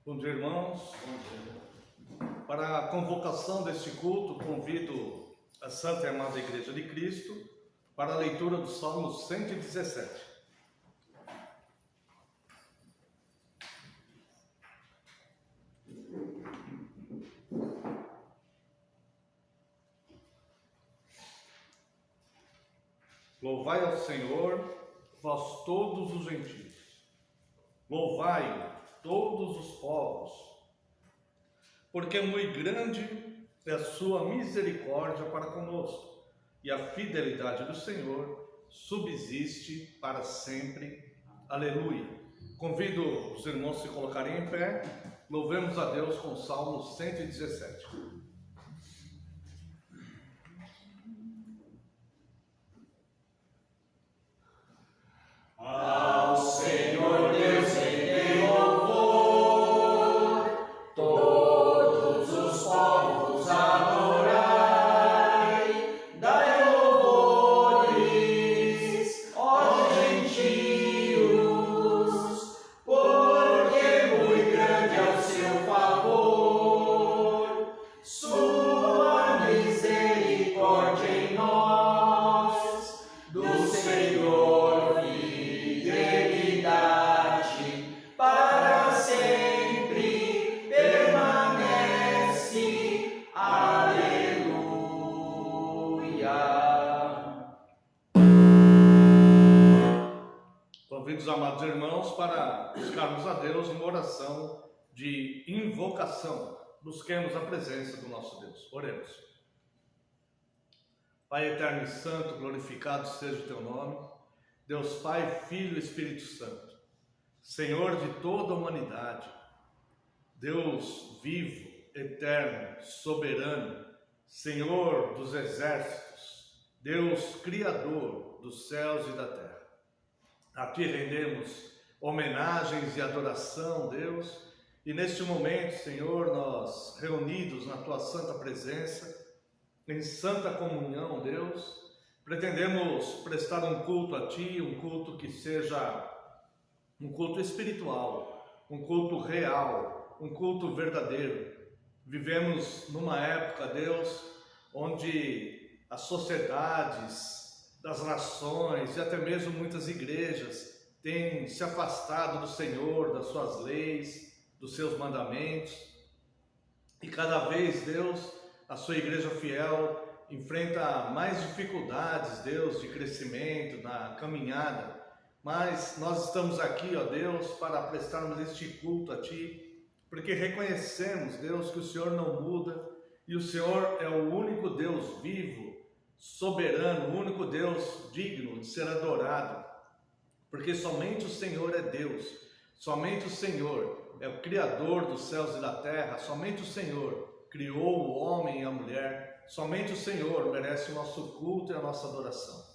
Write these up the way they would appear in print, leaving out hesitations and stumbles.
Bom dia, irmãos. Para a convocação deste culto, convido a Santa e Amada Igreja de Cristo para a leitura do Salmo 117. Louvai ao Senhor, vós todos os gentios. Louvai todos os povos, porque muito grande é a sua misericórdia para conosco, e a fidelidade do Senhor subsiste para sempre. Aleluia. Convido os irmãos a se colocarem em pé. Louvemos a Deus com o Salmo 117. Ao Senhor Deus rendei louvor, todos os povos adorai, dai louvores, ó gentios, porque muito grande é o seu favor, sua misericórdia em nós, do Senhor para sempre permanece. Aleluia. Convido os amados irmãos para buscarmos a Deus numa oração de invocação. Busquemos a presença do nosso Deus. Oremos. Pai eterno e santo, glorificado seja o teu nome. Deus Pai, Filho e Espírito Santo. Senhor de toda a humanidade, Deus vivo, eterno, soberano, Senhor dos exércitos, Deus Criador dos céus e da terra. A Ti rendemos homenagens e adoração, Deus, e neste momento, Senhor, nós reunidos na Tua santa presença, em santa comunhão, Deus, pretendemos prestar um culto a Ti, um culto que seja um culto espiritual, um culto real, um culto verdadeiro. Vivemos numa época, Deus, onde as sociedades das nações e até mesmo muitas igrejas têm se afastado do Senhor, das suas leis, dos seus mandamentos. E cada vez, Deus, a sua igreja fiel enfrenta mais dificuldades, Deus, de crescimento na caminhada. Mas nós estamos aqui, ó Deus, para prestarmos este culto a Ti, porque reconhecemos, Deus, que o Senhor não muda e o Senhor é o único Deus vivo, soberano, o único Deus digno de ser adorado, porque somente o Senhor é Deus, somente o Senhor é o Criador dos céus e da terra, somente o Senhor criou o homem e a mulher, somente o Senhor merece o nosso culto e a nossa adoração.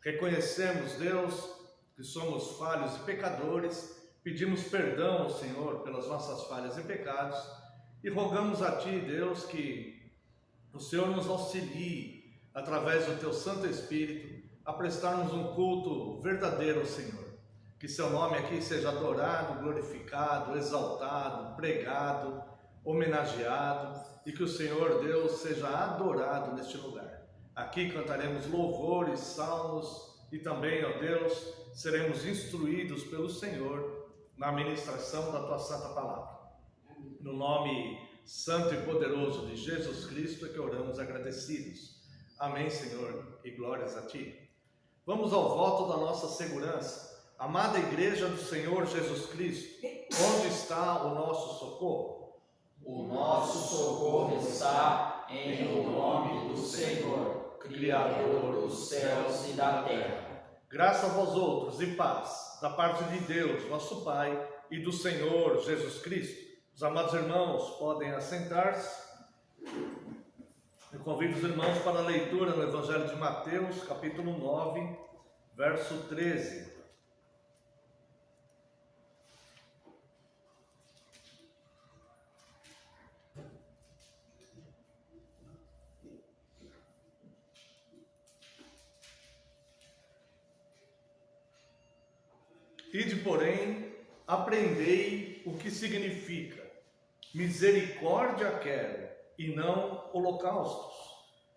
Reconhecemos, Deus, que somos falhos e pecadores, pedimos perdão ao Senhor pelas nossas falhas e pecados e rogamos a Ti, Deus, que o Senhor nos auxilie, através do Teu Santo Espírito, a prestarmos um culto verdadeiro ao Senhor. Que Seu nome aqui seja adorado, glorificado, exaltado, pregado, homenageado e que o Senhor, Deus, seja adorado neste lugar. Aqui cantaremos louvores, salmos e também, ó Deus, seremos instruídos pelo Senhor na ministração da Tua Santa Palavra. No nome santo e poderoso de Jesus Cristo é que oramos agradecidos. Amém, Senhor, e glórias a Ti. Vamos ao voto da nossa segurança. Amada Igreja do Senhor Jesus Cristo, onde está o nosso socorro? O nosso socorro está em o nome do Senhor, Criador dos céus e da terra. Graça a vós outros e paz, da parte de Deus, nosso Pai, e do Senhor Jesus Cristo. Os amados irmãos podem assentar-se. Eu convido os irmãos para a leitura no Evangelho de Mateus, capítulo 9, verso 13. Ide, porém, aprendei o que significa: misericórdia quero e não holocaustos,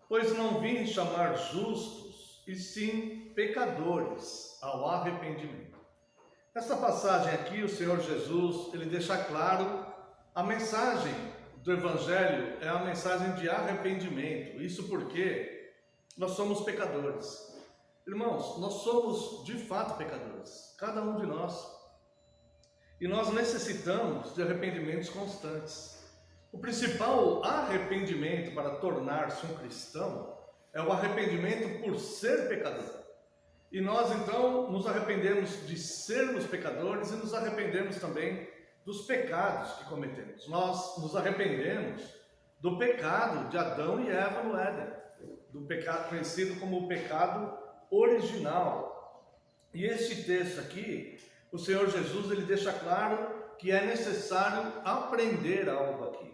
pois não vim chamar justos, e sim pecadores ao arrependimento. Nesta passagem aqui, o Senhor Jesus, ele deixa claro a mensagem do Evangelho, é a mensagem de arrependimento. Isso porque nós somos pecadores. Irmãos, nós somos de fato pecadores, cada um de nós. E nós necessitamos de arrependimentos constantes. O principal arrependimento para tornar-se um cristão é o arrependimento por ser pecador. E nós então nos arrependemos de sermos pecadores e nos arrependemos também dos pecados que cometemos. Nós nos arrependemos do pecado de Adão e Eva no Éden, do pecado conhecido como o pecado original. E este texto aqui, o Senhor Jesus, ele deixa claro que é necessário aprender algo aqui.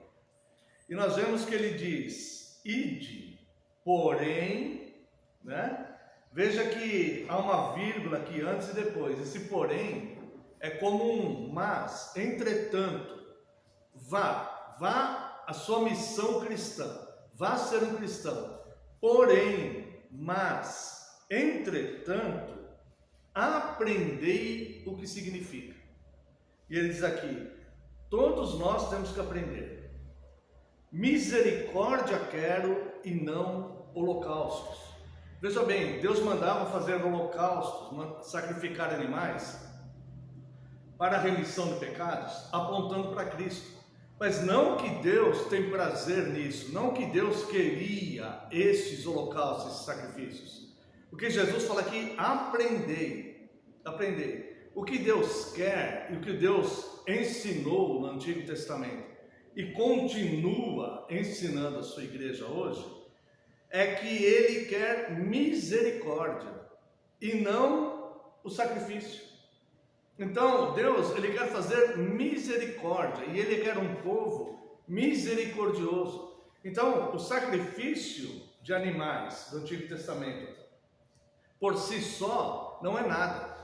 E nós vemos que ele diz, ide, porém, né? Veja que há uma vírgula aqui antes e depois. Esse porém é como um mas, entretanto, vá a sua missão cristã, vá ser um cristão. Porém, mas, entretanto, aprendei o que significa. E ele diz aqui, todos nós temos que aprender. Misericórdia quero e não holocaustos. Veja bem, Deus mandava fazer holocaustos, sacrificar animais para a remissão de pecados, apontando para Cristo. Mas não que Deus tem prazer nisso, não que Deus queria esses holocaustos, esses sacrifícios. O que Jesus fala aqui, aprendei. O que Deus quer e o que Deus ensinou no Antigo Testamento e continua ensinando a sua igreja hoje, é que Ele quer misericórdia e não o sacrifício. Então Deus, Ele quer fazer misericórdia e Ele quer um povo misericordioso. Então o sacrifício de animais do Antigo Testamento por si só não é nada.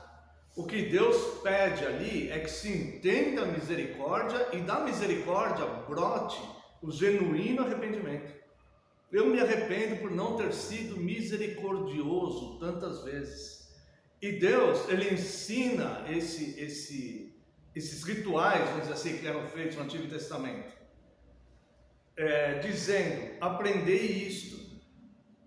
O que Deus pede ali é que se entenda a misericórdia e da misericórdia brote o genuíno arrependimento. Eu me arrependo por não ter sido misericordioso tantas vezes. E Deus, Ele ensina esses rituais, vamos dizer assim, que eram feitos no Antigo Testamento, dizendo, aprendei isto.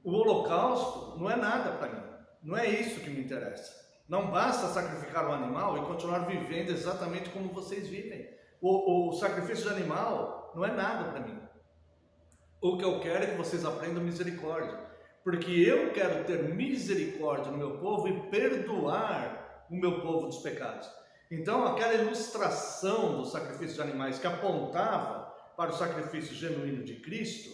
O holocausto não é nada para mim, não é isso que me interessa. Não basta sacrificar um animal e continuar vivendo exatamente como vocês vivem. O sacrifício de animal não é nada para mim. O que eu quero é que vocês aprendam misericórdia, porque eu quero ter misericórdia no meu povo e perdoar o meu povo dos pecados. Então, aquela ilustração do sacrifício de animais que apontava para o sacrifício genuíno de Cristo,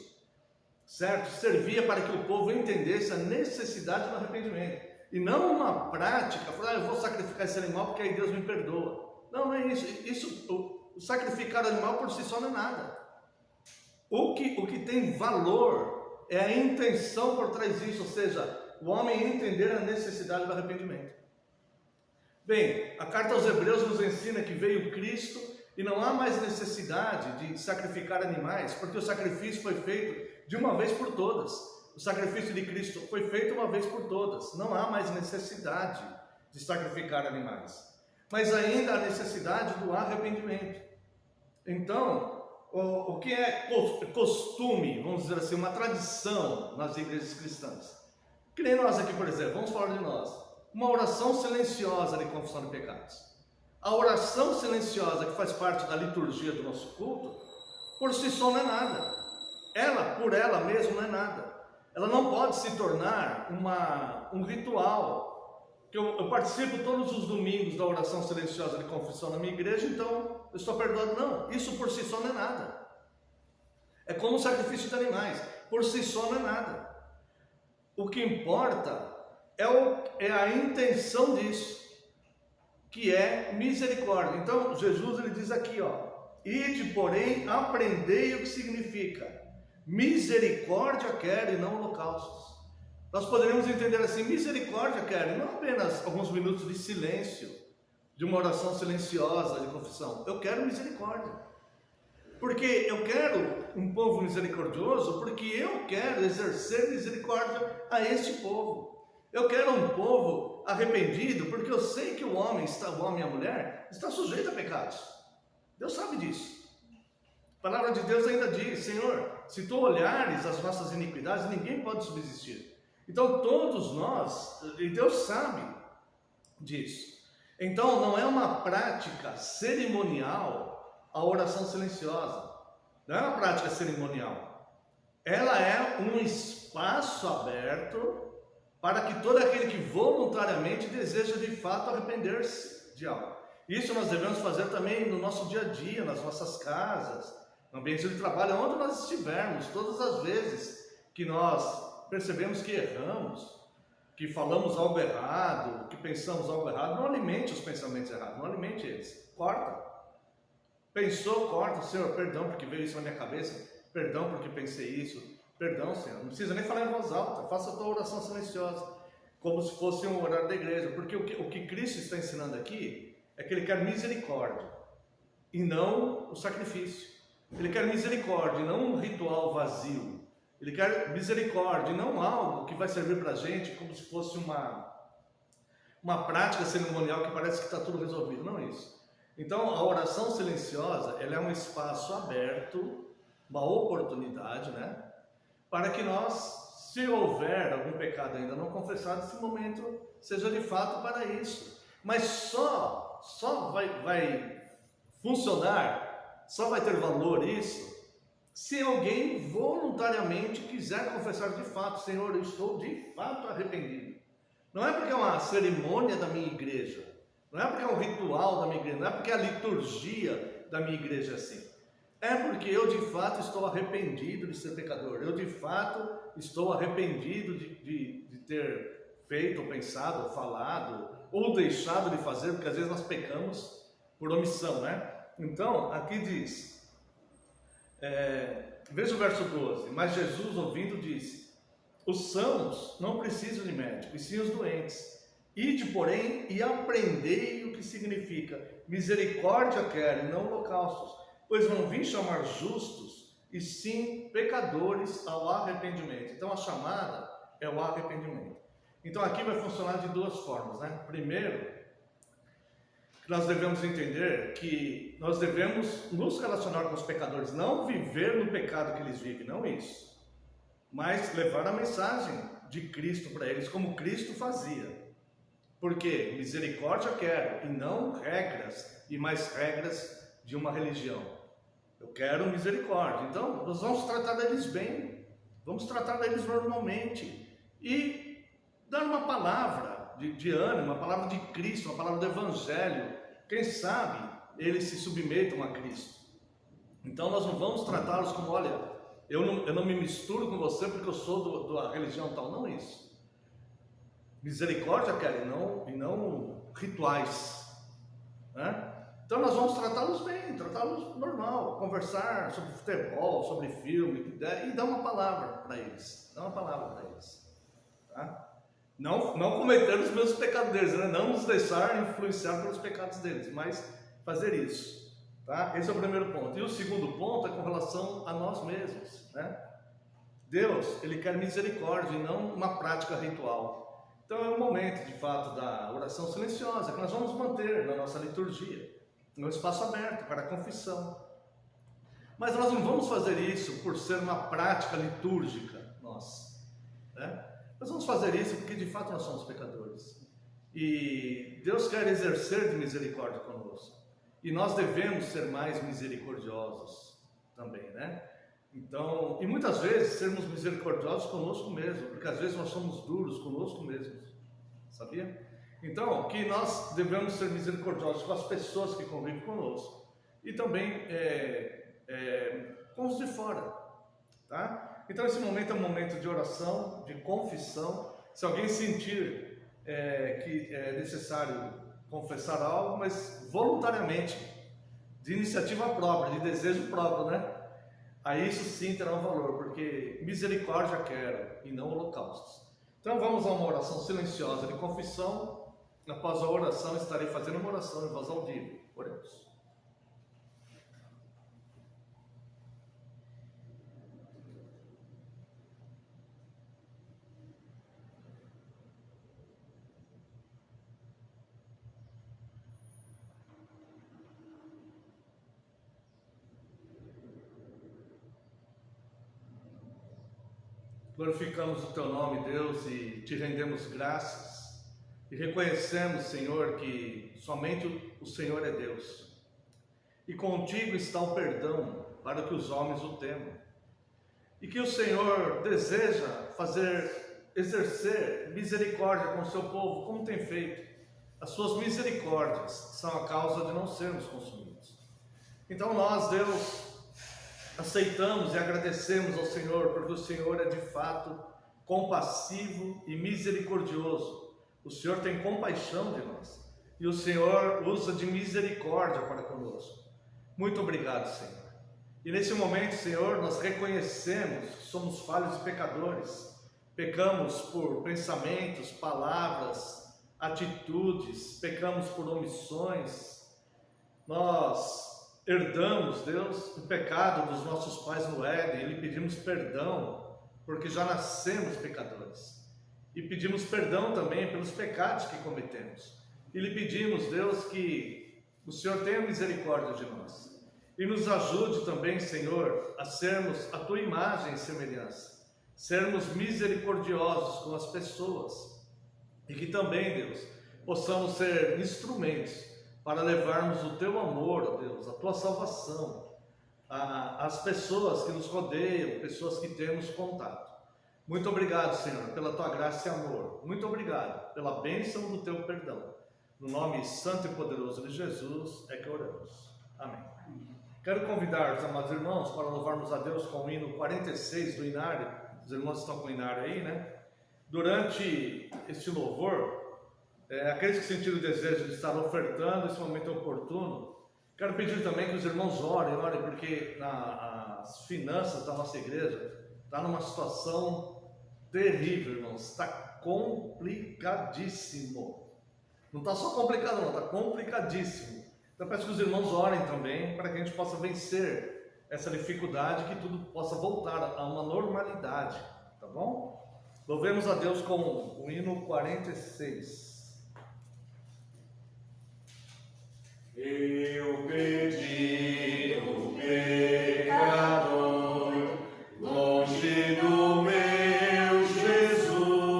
certo? Servia para que o povo entendesse a necessidade do arrependimento. E não uma prática, falar, eu vou sacrificar esse animal porque aí Deus me perdoa. Não, não é isso. O sacrificar o animal por si só não é nada. O que tem valor é a intenção por trás disso, ou seja, o homem entender a necessidade do arrependimento. Bem, a carta aos Hebreus nos ensina que veio Cristo e não há mais necessidade de sacrificar animais, porque o sacrifício foi feito de uma vez por todas. O sacrifício de Cristo foi feito uma vez por todas. Não há mais necessidade de sacrificar animais. Mas ainda há necessidade do arrependimento. Então, o que é costume, vamos dizer assim, uma tradição nas igrejas cristãs? Que nem nós aqui, por exemplo, vamos falar de nós. Uma oração silenciosa de confissão de pecados. A oração silenciosa que faz parte da liturgia do nosso culto, por si só não é nada. Ela, por ela mesma, não é nada. Ela não pode se tornar um ritual. Que eu participo todos os domingos da oração silenciosa de confissão na minha igreja, então eu estou perdoado. Não, isso por si só não é nada. É como o sacrifício de animais, por si só não é nada. O que importa é a intenção disso, que é misericórdia. Então Jesus, ele diz aqui, ide, porém, aprendei o que significa misericórdia quero e não holocaustos. Nós poderíamos entender assim, misericórdia quero, não apenas alguns minutos de silêncio, de uma oração silenciosa de confissão. Eu quero misericórdia. Porque eu quero um povo misericordioso, porque eu quero exercer misericórdia a este povo. Eu quero um povo arrependido, porque eu sei que o homem e a mulher está sujeito a pecados. Deus sabe disso. A palavra de Deus ainda diz: Senhor, se tu olhares as nossas iniquidades, ninguém pode subsistir. Então todos nós, e Deus sabe disso. Então não é uma prática cerimonial a oração silenciosa. Não é uma prática cerimonial. Ela é um espaço aberto para que todo aquele que voluntariamente deseja de fato arrepender-se de algo. Isso nós devemos fazer também no nosso dia a dia, nas nossas casas, no ambiente de trabalho, onde nós estivermos. Todas as vezes que nós percebemos que erramos, que falamos algo errado, que pensamos algo errado, não alimente os pensamentos errados, não alimente eles. Corta. Pensou, corta. Senhor, perdão porque veio isso na minha cabeça, perdão porque pensei isso, perdão, Senhor. Não precisa nem falar em voz alta, faça a tua oração silenciosa, como se fosse um horário da igreja, porque o que Cristo está ensinando aqui é que Ele quer misericórdia e não o sacrifício. Ele quer misericórdia e não um ritual vazio. Ele quer misericórdia e não algo que vai servir para a gente como se fosse uma prática cerimonial que parece que está tudo resolvido. Não é isso. Então, a oração silenciosa, ela é um espaço aberto, uma oportunidade, né? Para que nós, se houver algum pecado ainda não confessado, esse momento seja de fato para isso. Mas só vai funcionar, só vai ter valor isso, se alguém voluntariamente quiser confessar de fato: Senhor, eu estou de fato arrependido. Não é porque é uma cerimônia da minha igreja, não é porque é um ritual da minha igreja, não é porque é a liturgia da minha igreja é assim. É porque eu de fato estou arrependido de ser pecador. Eu de fato estou arrependido de ter feito, ou pensado, ou falado, ou deixado de fazer, porque às vezes nós pecamos por omissão, né? Então, aqui diz, veja o verso 12: Mas Jesus, ouvindo, disse: Os sãos não precisam de médico, e sim os doentes. Ide, porém, e aprendei o que significa misericórdia quero, e não holocaustos, pois não vim chamar justos, e sim pecadores ao arrependimento. Então a chamada é o arrependimento. Então aqui vai funcionar de duas formas, né? Primeiro, que nós devemos entender que nós devemos nos relacionar com os pecadores, não viver no pecado que eles vivem, não isso, mas levar a mensagem de Cristo para eles, como Cristo fazia. Porque misericórdia quero, e não regras e mais regras de uma religião. Eu quero misericórdia. Então, nós vamos tratar deles bem, vamos tratar deles normalmente e dar uma palavra de ânimo, uma palavra de Cristo, uma palavra do Evangelho. Quem sabe eles se submetam a Cristo. Então, nós não vamos tratá-los como: olha, eu não me misturo com você porque eu sou da religião tal. Não isso. Misericórdia quero, e não rituais, né? Então nós vamos tratá-los bem, tratá-los normal, conversar sobre futebol, sobre filme, e dar uma palavra para eles, tá? Não cometer os mesmos pecados deles, né? Não nos deixar influenciar pelos pecados deles, mas fazer isso, tá? Esse é o primeiro ponto. E o segundo ponto é com relação a nós mesmos, né? Deus, Ele quer misericórdia e não uma prática ritual. Então é o momento, de fato, da oração silenciosa, que nós vamos manter na nossa liturgia, no espaço aberto para a confissão. Mas nós não vamos fazer isso por ser uma prática litúrgica nossa, né? Nós vamos fazer isso porque de fato nós somos pecadores. E Deus quer exercer de misericórdia conosco. E nós devemos ser mais misericordiosos também, né? Então, e muitas vezes sermos misericordiosos conosco mesmo, porque às vezes nós somos duros conosco mesmos, sabia? Então, que nós devemos ser misericordiosos com as pessoas que convivem conosco e também com os de fora, tá? Então esse momento é um momento de oração, de confissão. Se alguém sentir que é necessário confessar algo, mas voluntariamente, de iniciativa própria, de desejo próprio, né? Aí isso sim terá um valor, porque misericórdia quero e não holocaustos. Então vamos a uma oração silenciosa de confissão. Após a oração estarei fazendo uma oração em voz audível. Oremos. glorificamos o Teu nome, Deus, e Te rendemos graças e reconhecemos, Senhor, que somente o Senhor é Deus. E contigo está o perdão para que os homens o temam. E que o Senhor deseja exercer misericórdia com o seu povo, como tem feito. As suas misericórdias são a causa de não sermos consumidos. Então nós, Deus, aceitamos e agradecemos ao Senhor, porque o Senhor é de fato compassivo e misericordioso. O Senhor tem compaixão de nós e o Senhor usa de misericórdia para conosco. Muito obrigado, Senhor. E nesse momento, Senhor, nós reconhecemos que somos falhos e pecadores. Pecamos por pensamentos, palavras, atitudes, pecamos por omissões. Nós herdamos, Deus, o pecado dos nossos pais no Éden e lhe pedimos perdão, porque já nascemos pecadores. E pedimos perdão também pelos pecados que cometemos. E lhe pedimos, Deus, que o Senhor tenha misericórdia de nós. E nos ajude também, Senhor, a sermos a Tua imagem e semelhança. Sermos misericordiosos com as pessoas. E que também, Deus, possamos ser instrumentos para levarmos o Teu amor, ó Deus, a Tua salvação às pessoas que nos rodeiam, pessoas que temos contato. Muito obrigado, Senhor, pela Tua graça e amor. Muito obrigado pela bênção do Teu perdão. No nome santo e poderoso de Jesus é que oramos. Amém. Quero convidar os amados irmãos para louvarmos a Deus com o hino 46 do Inário. Os irmãos estão com o Inário aí, né? Durante este louvor, aqueles que sentiram o desejo de estar ofertando esse momento oportuno, quero pedir também que os irmãos orem, porque as finanças da nossa igreja estão numa situação terrível, irmãos. Está complicadíssimo. Não está só complicado não, está complicadíssimo. Então peço que os irmãos orem também para que a gente possa vencer essa dificuldade, que tudo possa voltar a uma normalidade, tá bom? Louvemos a Deus com o hino 46. Eu pedi o pecador, longe do meu Jesus,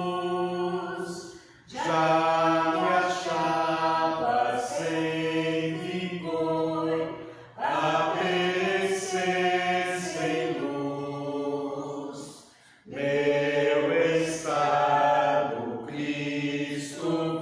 já me achava sem vigor, a perecer sem luz. Meu estado Cristo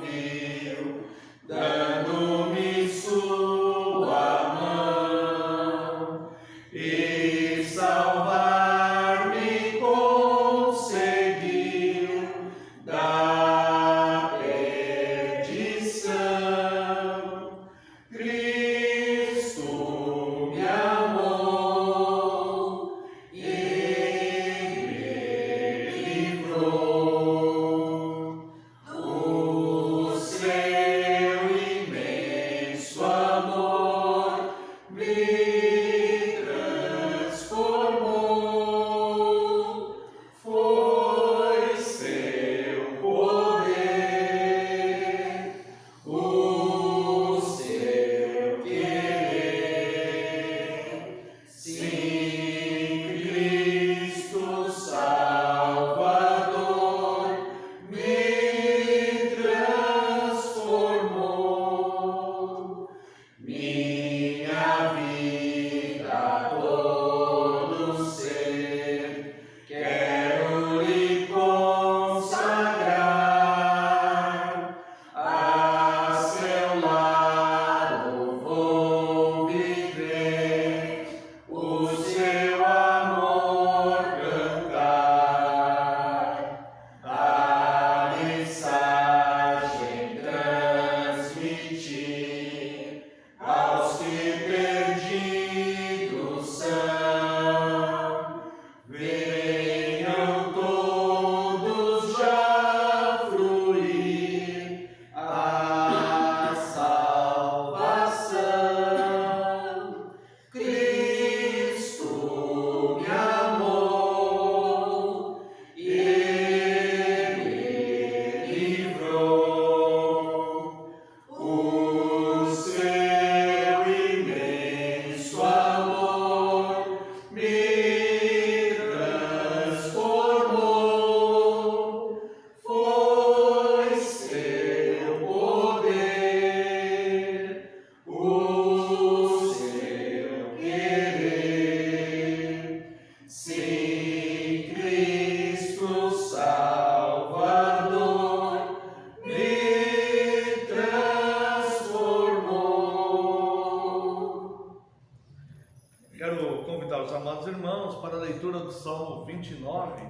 leitura do Salmo 29,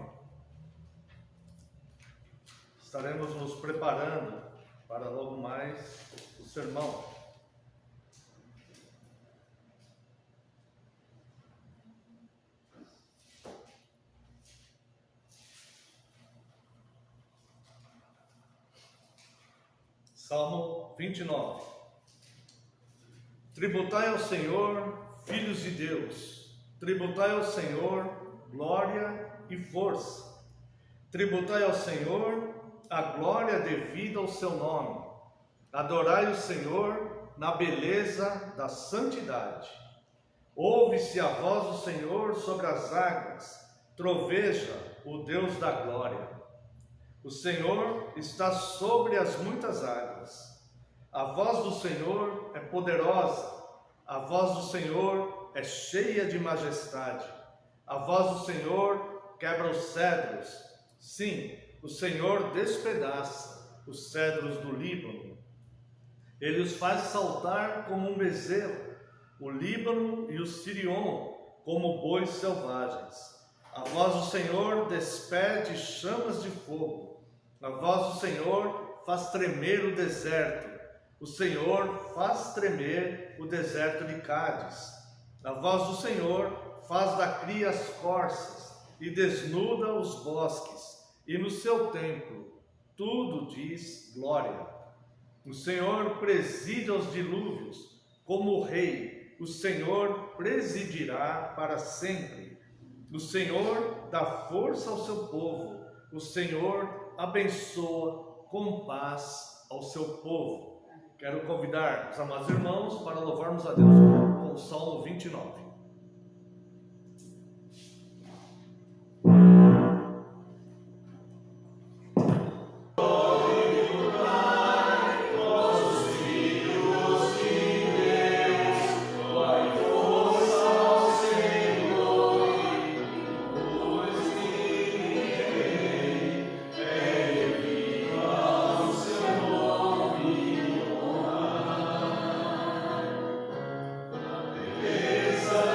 estaremos nos preparando para logo mais o sermão. Salmo 29. Tributai ao Senhor, filhos de Deus, tributai ao Senhor glória e força, tributai ao Senhor a glória devida ao seu nome, adorai o Senhor na beleza da santidade. Ouve-se a voz do Senhor sobre as águas, troveja o Deus da glória. O Senhor está sobre as muitas águas. A voz do Senhor é poderosa. A voz do Senhor é cheia de majestade. A voz do Senhor quebra os cedros. Sim, o Senhor despedaça os cedros do Líbano. Ele os faz saltar como um bezerro, o Líbano e o Sirion como bois selvagens. A voz do Senhor despede chamas de fogo. A voz do Senhor faz tremer o deserto. O Senhor faz tremer o deserto de Cádiz. A voz do Senhor faz da cria as corças e desnuda os bosques. E no seu templo tudo diz glória. O Senhor preside aos dilúvios como rei. O Senhor presidirá para sempre. O Senhor dá força ao seu povo. O Senhor abençoa com paz ao seu povo. Quero convidar os amados irmãos para louvarmos a Deus com o Salmo 29. Beleza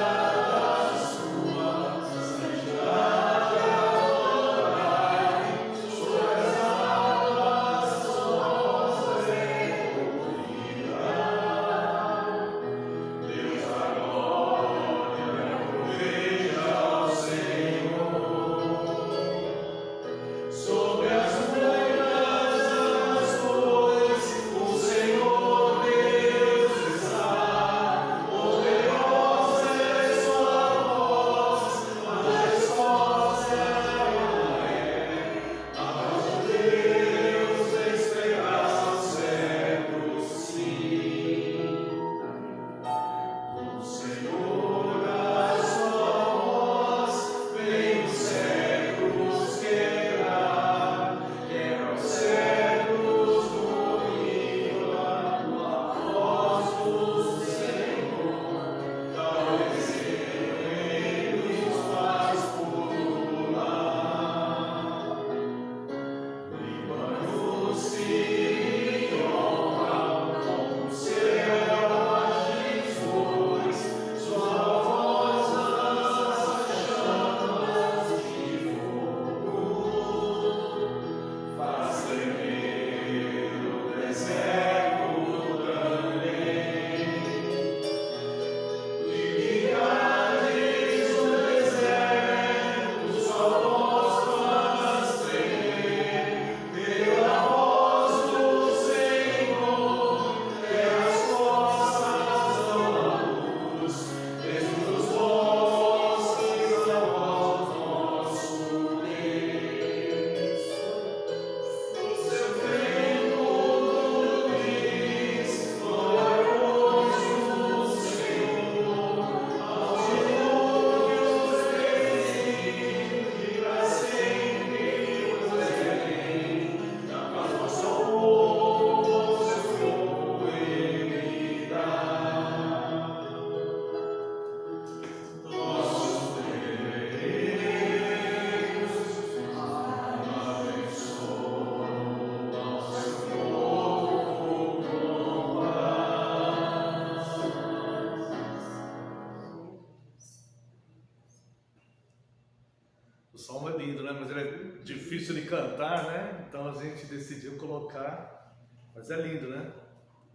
cantar, né? Então a gente decidiu colocar, mas é lindo, né?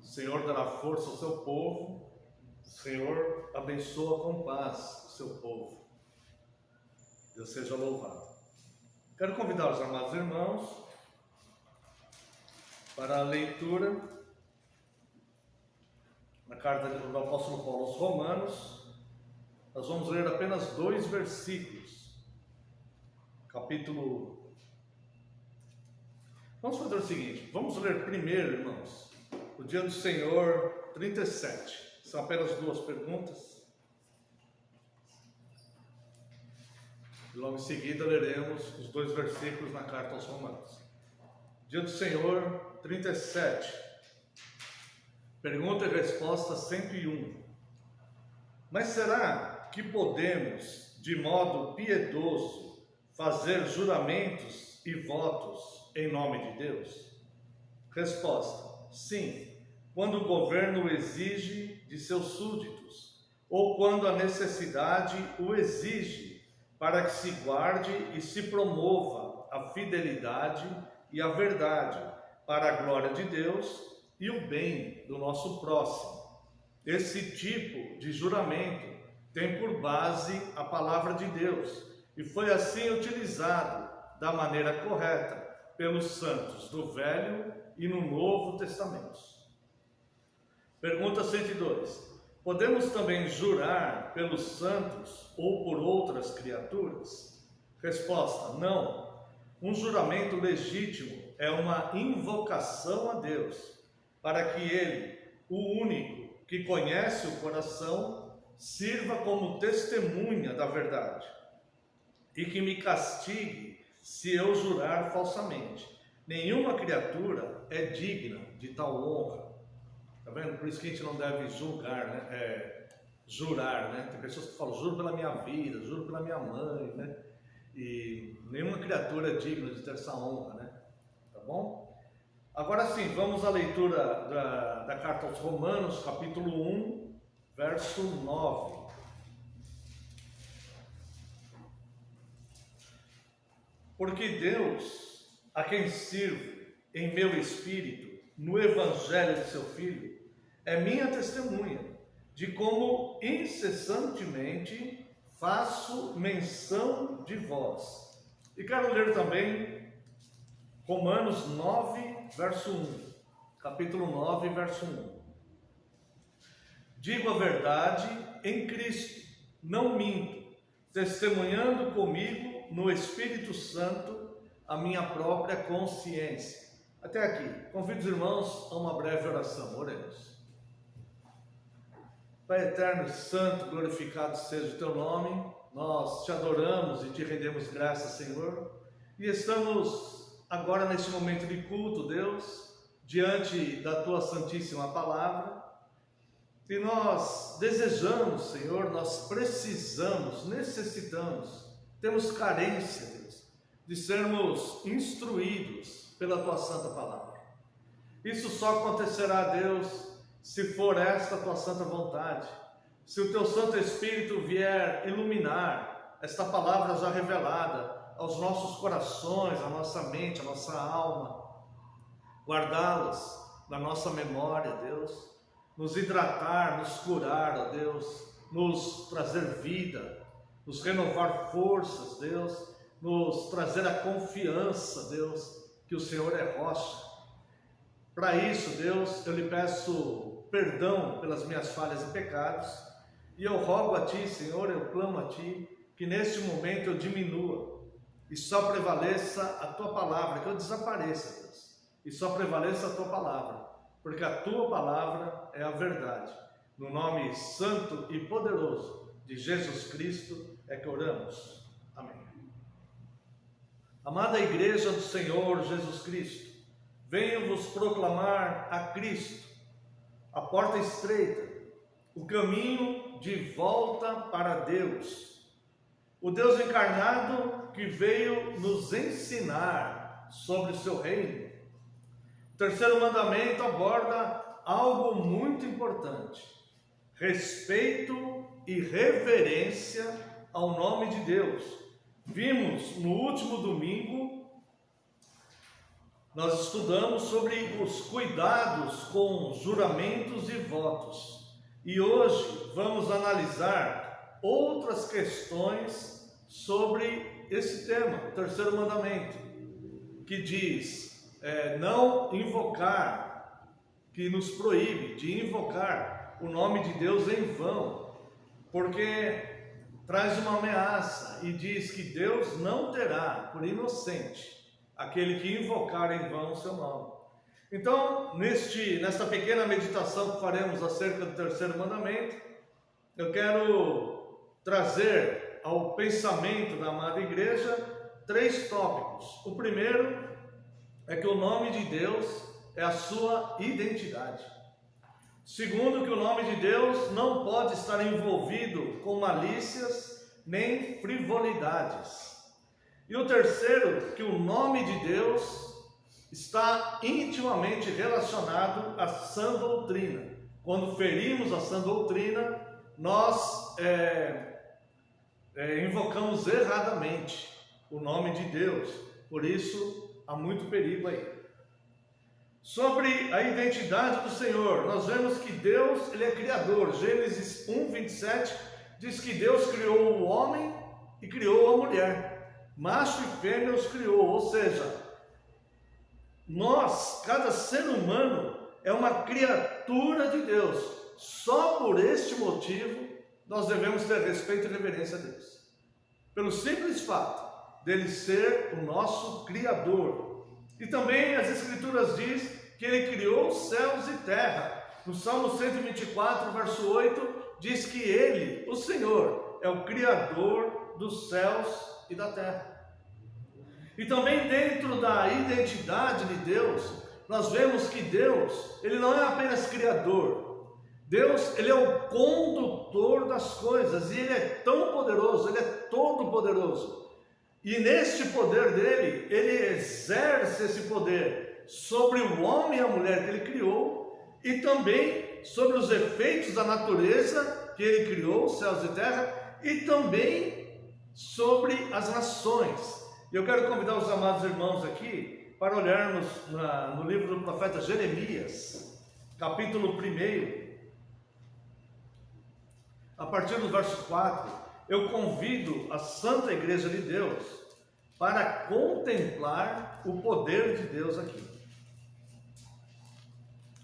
O Senhor dará força ao seu povo, o Senhor abençoa com paz o seu povo. Deus seja louvado. Quero convidar os amados irmãos para a leitura na carta do apóstolo Paulo aos Romanos. Nós vamos ler apenas 2 versículos. Vamos fazer o seguinte, vamos ler primeiro, irmãos, o dia do Senhor 37. São apenas 2 perguntas. E logo em seguida leremos os 2 versículos na carta aos Romanos. Dia do Senhor 37. Pergunta e resposta 101. Mas será que podemos, de modo piedoso, fazer juramentos e votos em nome de Deus? Resposta: sim, quando o governo o exige de seus súditos, ou quando a necessidade o exige, para que se guarde e se promova a fidelidade e a verdade, para a glória de Deus e o bem do nosso próximo. Esse tipo de juramento tem por base a palavra de Deus e foi assim utilizado da maneira correta pelos santos do Velho e no Novo Testamento. Pergunta 102. Podemos também jurar pelos santos ou por outras criaturas? Resposta: não. Um juramento legítimo é uma invocação a Deus, para que Ele, o único que conhece o coração, sirva como testemunha da verdade e que me castigue se eu jurar falsamente. Nenhuma criatura é digna de tal honra. Tá vendo? Por isso que a gente não deve julgar, né? Jurar, né? Tem pessoas que falam, juro pela minha vida, juro pela minha mãe, né? E nenhuma criatura é digna de ter essa honra, né? Tá bom? Agora sim, vamos à leitura da carta aos Romanos, capítulo 1, verso 9. Porque Deus, a quem sirvo em meu espírito, no evangelho de seu Filho, é minha testemunha de como incessantemente faço menção de vós. E quero ler também Romanos 9, verso 1. Capítulo 9, verso 1. Digo a verdade em Cristo, não minto, testemunhando comigo no Espírito Santo a minha própria consciência. Até aqui, convido os irmãos a uma breve oração. Oremos. Pai eterno e santo, glorificado seja o teu nome. Nós te adoramos e te rendemos graças, Senhor. E estamos agora neste momento de culto, Deus, diante da tua santíssima palavra. E nós desejamos, Senhor, nós precisamos, necessitamos, temos carência, Deus, de sermos instruídos pela tua santa palavra. Isso só acontecerá, Deus, se for esta a tua santa vontade, se o teu Santo Espírito vier iluminar esta palavra já revelada aos nossos corações, à nossa mente, à nossa alma, guardá-las na nossa memória, Deus, nos hidratar, nos curar, ó Deus, nos trazer vida, nos renovar forças, Deus, nos trazer a confiança, Deus, que o Senhor é rocha. Para isso, Deus, eu lhe peço perdão pelas minhas falhas e pecados, e eu rogo a Ti, Senhor, eu clamo a Ti, que neste momento eu diminua, e só prevaleça a Tua palavra, que eu desapareça, Deus, e só prevaleça a Tua palavra, porque a Tua palavra é a verdade. No nome santo e poderoso de Jesus Cristo é que oramos. Amém. Amada Igreja do Senhor Jesus Cristo, venho-vos proclamar a Cristo, a porta estreita, o caminho de volta para Deus, o Deus encarnado que veio nos ensinar sobre o seu reino. O terceiro mandamento aborda algo muito importante: respeito e reverência ao nome de Deus. Vimos no último domingo nós estudamos sobre os cuidados com juramentos e votos. E hoje vamos analisar outras questões sobre esse tema, o terceiro mandamento, que diz não invocar, que nos proíbe de invocar o nome de Deus em vão, porque traz uma ameaça e diz que Deus não terá por inocente aquele que invocar em vão o seu nome. Então, nesta pequena meditação que faremos acerca do terceiro mandamento, eu quero trazer ao pensamento da amada igreja 3 tópicos. O primeiro é que o nome de Deus é a sua identidade. Segundo, que o nome de Deus não pode estar envolvido com malícias nem frivolidades. E o terceiro, que o nome de Deus está intimamente relacionado à sã doutrina. Quando ferimos a sã doutrina, nós invocamos erradamente o nome de Deus. Por isso, há muito perigo aí. Sobre a identidade do Senhor, nós vemos que Deus, Ele é Criador. Gênesis 1:27 diz que Deus criou o homem e criou a mulher. Macho e fêmea os criou, ou seja, cada ser humano é uma criatura de Deus. Só por este motivo, nós devemos ter respeito e reverência a Deus. Pelo simples fato dele ser o nosso Criador. E também as Escrituras dizem que Ele criou os céus e terra. No Salmo 124, verso 8, diz que Ele, o Senhor, é o Criador dos céus e da terra. E também dentro da identidade de Deus, nós vemos que Deus, Ele não é apenas Criador. Deus, Ele é o condutor das coisas, e Ele é tão poderoso, Ele é todo poderoso. E neste poder dele, Ele exerce esse poder sobre o homem e a mulher que Ele criou, e também sobre os efeitos da natureza que Ele criou, céus e terra, e também sobre as nações. Eu quero convidar os amados irmãos aqui para olharmos no livro do profeta Jeremias, capítulo 1, a partir do verso 4. Eu convido a Santa Igreja de Deus para contemplar o poder de Deus aqui.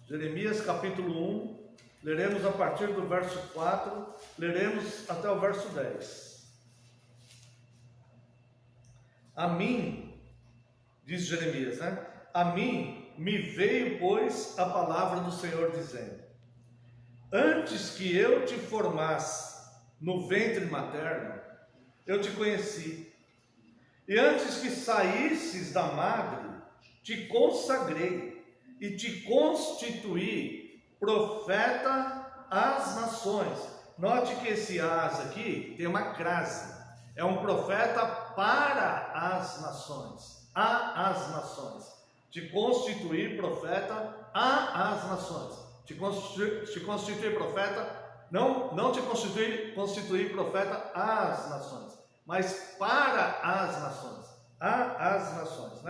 Jeremias capítulo 1, leremos a partir do verso 4, leremos até o verso 10. A mim, diz Jeremias, a mim me veio, pois, a palavra do Senhor dizendo: antes que eu te formasse no ventre materno, eu te conheci, e antes que saísses da madre, te consagrei e te constituí profeta às nações. Note que esse as aqui tem uma crase, é um profeta para as nações, às nações. Te constituir profeta às nações. Te constituir profeta, não te constituir profeta às nações, mas para as nações, às nações,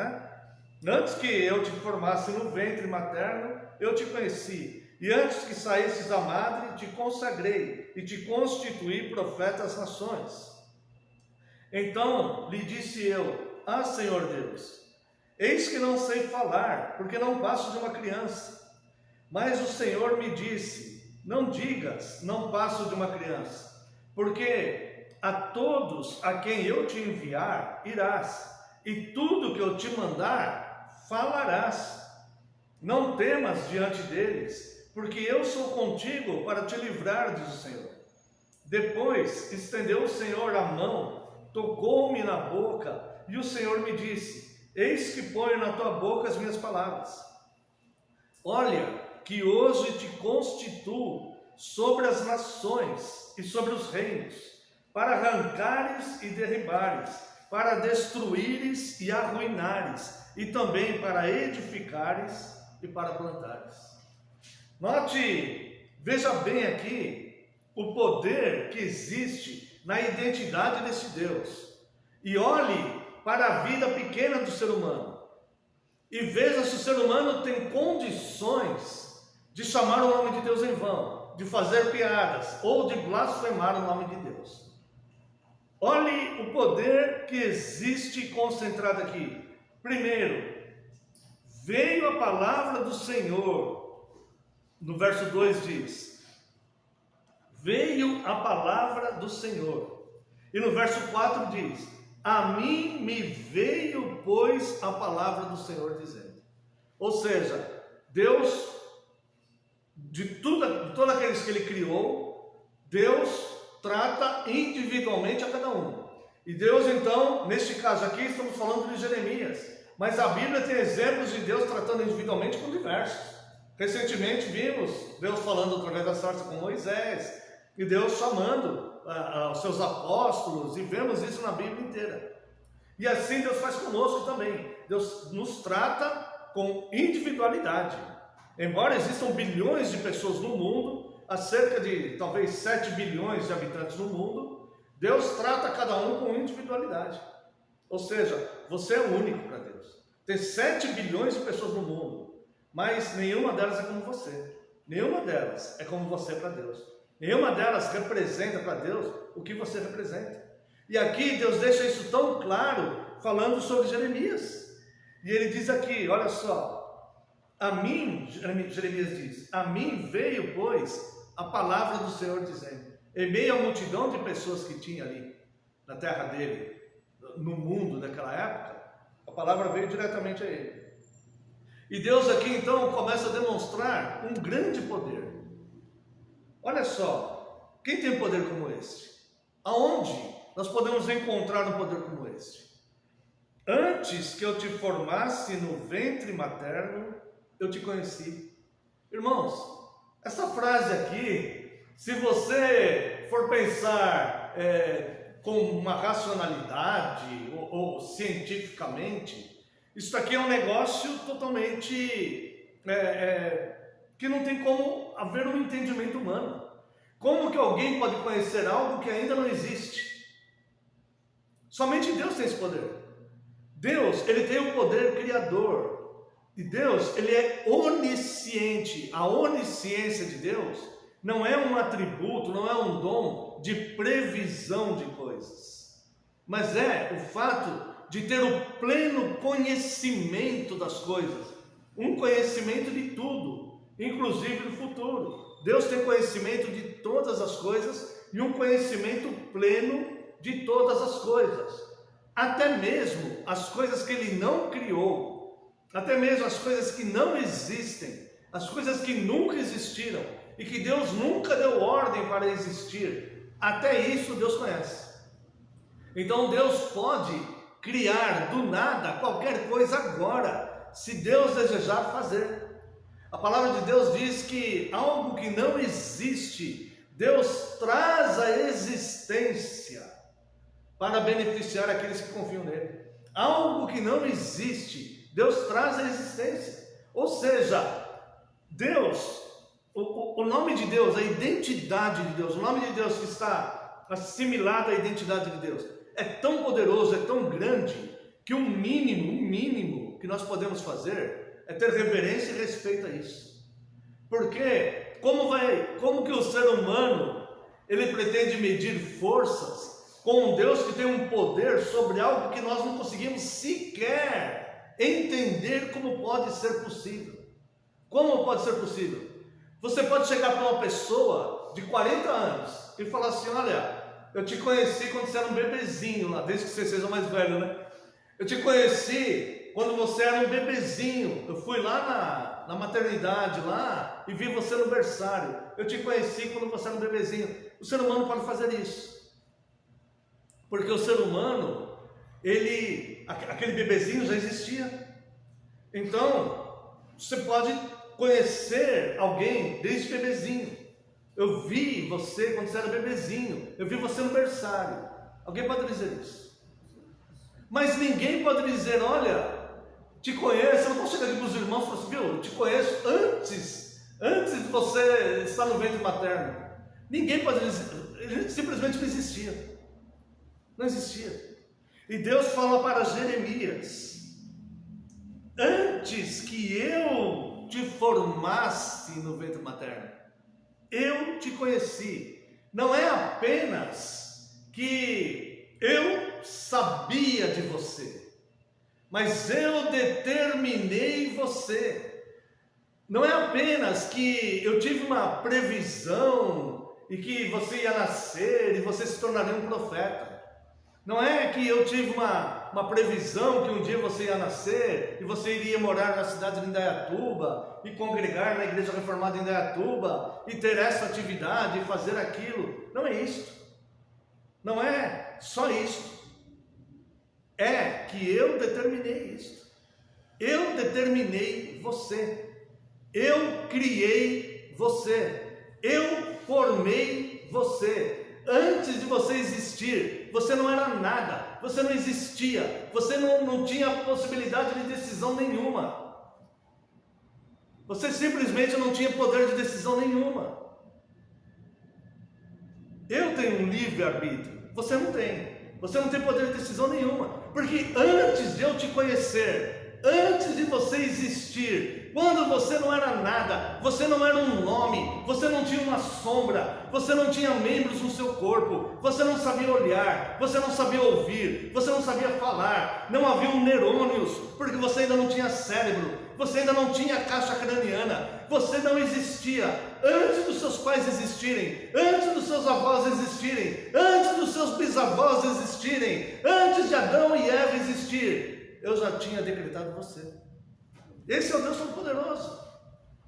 Antes que eu te formasse no ventre materno, eu te conheci, e antes que saísses da madre, te consagrei e te constituí profeta às nações. Então lhe disse eu: Senhor Deus, eis que não sei falar, porque não passo de uma criança. Mas o Senhor me disse: não digas, não passo de uma criança, porque a todos a quem eu te enviar irás, e tudo que eu te mandar falarás. Não temas diante deles, porque eu sou contigo para te livrar, diz o Senhor. Depois estendeu o Senhor a mão, tocou-me na boca, e o Senhor me disse: eis que ponho na tua boca as minhas palavras. Olha, que hoje te constituo sobre as nações e sobre os reinos, para arrancares e derribares, para destruíres e arruinares, e também para edificares e para plantares. Note, veja bem aqui o poder que existe na identidade desse Deus, e olhe para a vida pequena do ser humano. e veja se o ser humano tem condições de chamar o nome de Deus em vão, de fazer piadas ou de blasfemar o nome de Deus. Olhe o poder que existe concentrado aqui. Primeiro, veio a palavra do Senhor. No verso 2 diz: veio a palavra do Senhor. E no verso 4 diz: a mim me veio, pois, a palavra do Senhor dizendo. Ou seja, Deus, de todos aqueles que Ele criou, Deus trata individualmente a cada um. E Deus, então, neste caso aqui, estamos falando de Jeremias, mas a Bíblia tem exemplos de Deus tratando individualmente com diversos. Recentemente vimos Deus falando através da sarça com Moisés, e Deus chamando os seus apóstolos, e vemos isso na Bíblia inteira. E assim Deus faz conosco também. Deus nos trata com individualidade. Embora existam bilhões de pessoas no mundo, há cerca de talvez 7 bilhões de habitantes no mundo, Deus trata cada um com individualidade. Ou seja, você é único para Deus. Tem 7 bilhões de pessoas no mundo, mas nenhuma delas é como você. Nenhuma delas é como você para Deus. Nenhuma delas representa para Deus o que você representa. E aqui Deus deixa isso tão claro, falando sobre Jeremias. E ele diz aqui, olha só, a mim, Jeremias diz, a mim veio, pois, a palavra do Senhor dizendo, em meio à multidão de pessoas que tinha ali, na terra dele, no mundo daquela época, a palavra veio diretamente a ele. E Deus aqui então começa a demonstrar um grande poder. Olha só, quem tem poder como este? Aonde nós podemos encontrar um poder como este? Antes que eu te formasse no ventre materno, eu te conheci. Irmãos, essa frase aqui, se você for pensar com uma racionalidade ou cientificamente, isso aqui é um negócio totalmente que não tem como haver um entendimento humano. Como que alguém pode conhecer algo que ainda não existe? Somente Deus tem esse poder. Deus, Ele tem o poder criador. E Deus, Ele é onisciente. A onisciência de Deus não é um atributo, não é um dom de previsão de coisas, mas é o fato de ter o pleno conhecimento das coisas, um conhecimento de tudo, inclusive do futuro. Deus tem conhecimento de todas as coisas e um conhecimento pleno de todas as coisas, até mesmo as coisas que Ele não criou, até mesmo as coisas que não existem, as coisas que nunca existiram e que Deus nunca deu ordem para existir, até isso Deus conhece. Então Deus pode criar do nada qualquer coisa agora, se Deus desejar fazer. A palavra de Deus diz que algo que não existe, Deus traz a existência para beneficiar aqueles que confiam nele. Algo que não existe, Deus traz a existência. Ou seja, Deus, o nome de Deus, a identidade de Deus, o nome de Deus que está assimilado à identidade de Deus, é tão poderoso, é tão grande, que o mínimo que nós podemos fazer é ter reverência e respeito a isso. Porque como que o ser humano ele pretende medir forças com um Deus que tem um poder sobre algo que nós não conseguimos sequer entender como pode ser possível? Como pode ser possível? Você pode chegar para uma pessoa de 40 anos e falar assim: olha, eu te conheci quando você era um bebezinho lá, desde que você seja mais velho, né? Eu te conheci quando você era um bebezinho, eu fui lá na maternidade lá e vi você no berçário. Eu te conheci quando você era um bebezinho. O ser humano pode fazer isso, porque o ser humano, aquele bebezinho já existia. Então, você pode conhecer alguém desde bebezinho. Eu vi você quando você era bebezinho, eu vi você no berçário. Alguém pode dizer isso? Mas ninguém pode dizer: olha, te conheço. Eu não posso chegar aqui para os irmãos e falar assim: viu, eu te conheço antes de você estar no ventre materno. Ninguém pode dizer, ele simplesmente não existia. Não existia. E Deus fala para Jeremias, antes que eu te formasse no ventre materno, eu te conheci. Não é apenas que eu sabia de você, mas eu determinei você. Não é apenas que eu tive uma previsão e que você ia nascer e você se tornaria um profeta. Não é que eu tive uma previsão que um dia você ia nascer e você iria morar na cidade de Indaiatuba e congregar na igreja reformada em Indaiatuba e ter essa atividade e fazer aquilo. Não é isso. Não é só isso. É que eu determinei isso. Eu determinei você. Eu criei você. Eu formei você. Antes de você existir, você não era nada, você não existia, você não tinha possibilidade de decisão nenhuma. Você simplesmente não tinha poder de decisão nenhuma. Eu tenho um livre-arbítrio, você não tem. Você não tem poder de decisão nenhuma. Porque antes de eu te conhecer, antes de você existir, quando você não era nada, você não era um nome, você não tinha uma sombra, você não tinha membros no seu corpo, você não sabia olhar, você não sabia ouvir, você não sabia falar, não havia neurônios, porque você ainda não tinha cérebro, você ainda não tinha caixa craniana, você não existia. Antes dos seus pais existirem, antes dos seus avós existirem, antes dos seus bisavós existirem, antes de Adão e Eva existir, eu já tinha decretado você. Esse é o Deus Todo-Poderoso.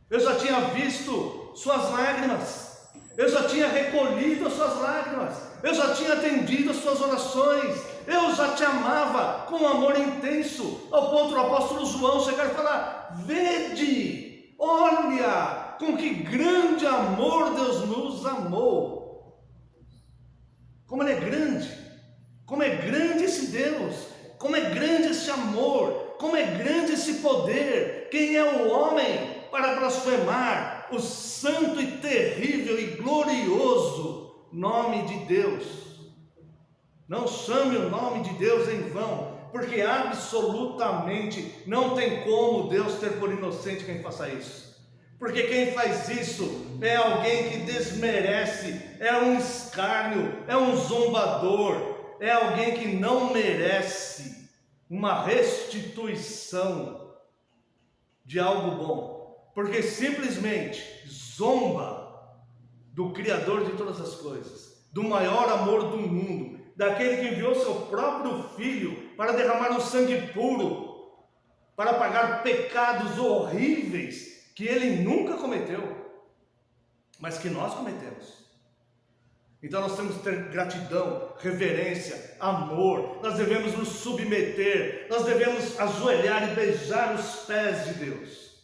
Eu já tinha visto suas lágrimas, eu já tinha recolhido as suas lágrimas, eu já tinha atendido as suas orações, eu já te amava com um amor intenso, ao ponto do apóstolo João chegar e falar: vede, olha, com que grande amor Deus nos amou. Como Ele é grande, como é grande esse Deus, como é grande esse amor, como é grande esse poder. Quem é o homem para blasfemar o santo e terrível e glorioso nome de Deus? Não chame o nome de Deus em vão, porque absolutamente não tem como Deus ter por inocente quem faça isso. Porque quem faz isso é alguém que desmerece, é um escárnio, é um zombador, é alguém que não merece uma restituição de algo bom, porque simplesmente zomba do Criador de todas as coisas, do maior amor do mundo, daquele que enviou seu próprio Filho para derramar o sangue puro, para pagar pecados horríveis que Ele nunca cometeu, mas que nós cometemos. Então nós temos que ter gratidão, reverência, amor, nós devemos nos submeter, nós devemos ajoelhar e beijar os pés de Deus,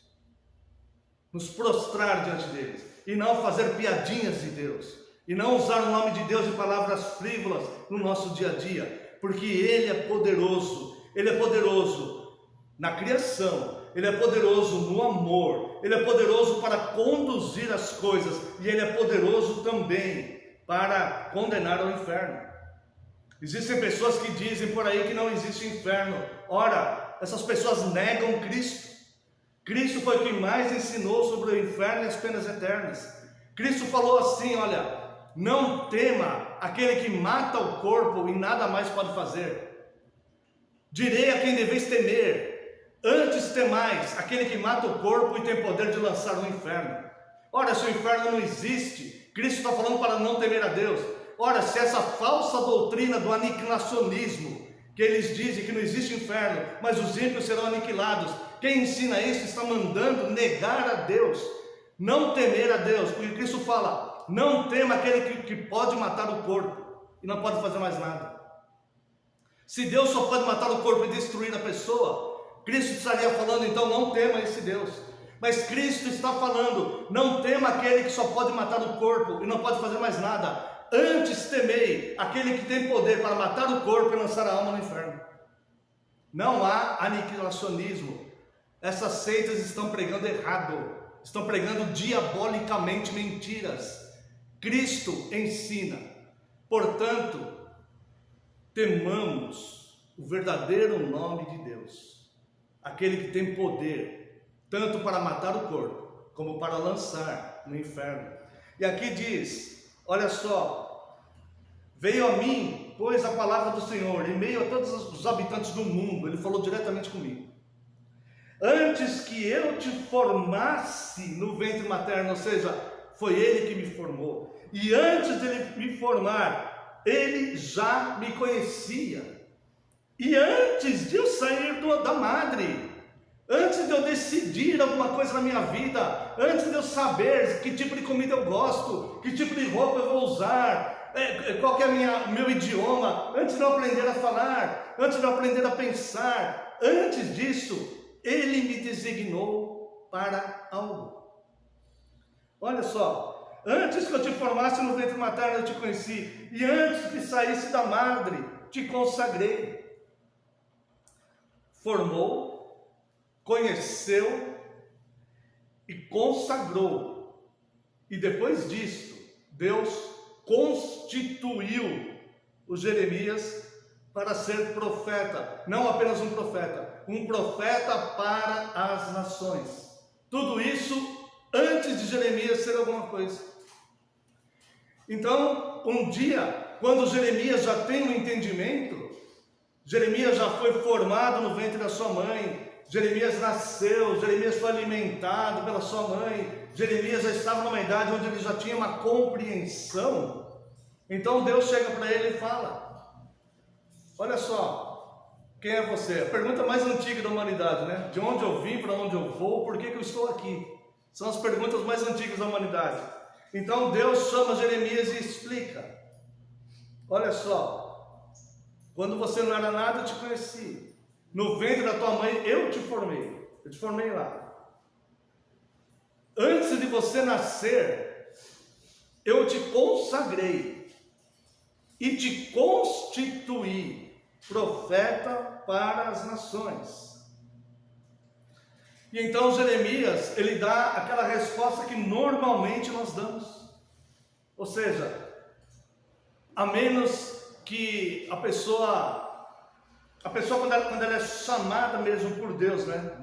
nos prostrar diante deles, e não fazer piadinhas de Deus, e não usar o nome de Deus em palavras frívolas no nosso dia a dia, porque Ele é poderoso na criação, Ele é poderoso no amor, Ele é poderoso para conduzir as coisas, e Ele é poderoso também para condenar ao inferno. Existem pessoas que dizem por aí que não existe inferno. Ora, essas pessoas negam Cristo. Cristo foi quem mais ensinou sobre o inferno e as penas eternas. Cristo falou assim: olha, não tema aquele que mata o corpo e nada mais pode fazer. Direi a quem deveis temer: antes temais aquele que mata o corpo e tem poder de lançar no inferno. Ora, se o inferno não existe, Cristo está falando para não temer a Deus. Ora, se essa falsa doutrina do aniquilacionismo, que eles dizem que não existe inferno, mas os ímpios serão aniquilados, quem ensina isso está mandando negar a Deus, não temer a Deus, porque Cristo fala: não tema aquele que pode matar o corpo e não pode fazer mais nada. Se Deus só pode matar o corpo e destruir a pessoa, Cristo estaria falando então: não tema esse Deus. Mas Cristo está falando: não tema aquele que só pode matar o corpo e não pode fazer mais nada. Antes temei aquele que tem poder para matar o corpo e lançar a alma no inferno. Não há aniquilacionismo. Essas seitas estão pregando errado, estão pregando diabolicamente mentiras. Cristo ensina. Portanto, temamos o verdadeiro nome de Deus, aquele que tem poder, tanto para matar o corpo, como para lançar no inferno. E aqui diz, olha só, veio a mim, pois, a palavra do Senhor, em meio a todos os habitantes do mundo, ele falou diretamente comigo. Antes que eu te formasse no ventre materno, ou seja, foi ele que me formou. E antes dele me formar, ele já me conhecia. E antes de eu sair da madre, antes de eu decidir alguma coisa na minha vida, antes de eu saber que tipo de comida eu gosto, que tipo de roupa eu vou usar, qual que é o meu idioma, antes de eu aprender a falar, antes de eu aprender a pensar, antes disso, ele me designou para algo. Olha só, antes que eu te formasse no ventre materno eu te conheci, e antes que saísse da madre te consagrei. Formou, conheceu e consagrou. E depois disso, Deus constituiu o Jeremias para ser profeta, não apenas um profeta para as nações. Tudo isso antes de Jeremias ser alguma coisa. Então, um dia, quando Jeremias já tem um entendimento, Jeremias já foi formado no ventre da sua mãe, Jeremias nasceu, Jeremias foi alimentado pela sua mãe, Jeremias já estava numa idade onde ele já tinha uma compreensão. Então Deus chega para ele e fala, olha só, quem é você? A pergunta mais antiga da humanidade, né? De onde eu vim, para onde eu vou, por que eu estou aqui? São as perguntas mais antigas da humanidade. Então Deus chama Jeremias e explica, olha só, quando você não era nada, eu te conheci. No ventre da tua mãe, eu te formei lá. Antes de você nascer, eu te consagrei e te constituí profeta para as nações. E então Jeremias, ele dá aquela resposta que normalmente nós damos. Ou seja, a menos que a pessoa quando ela é chamada mesmo por Deus, né?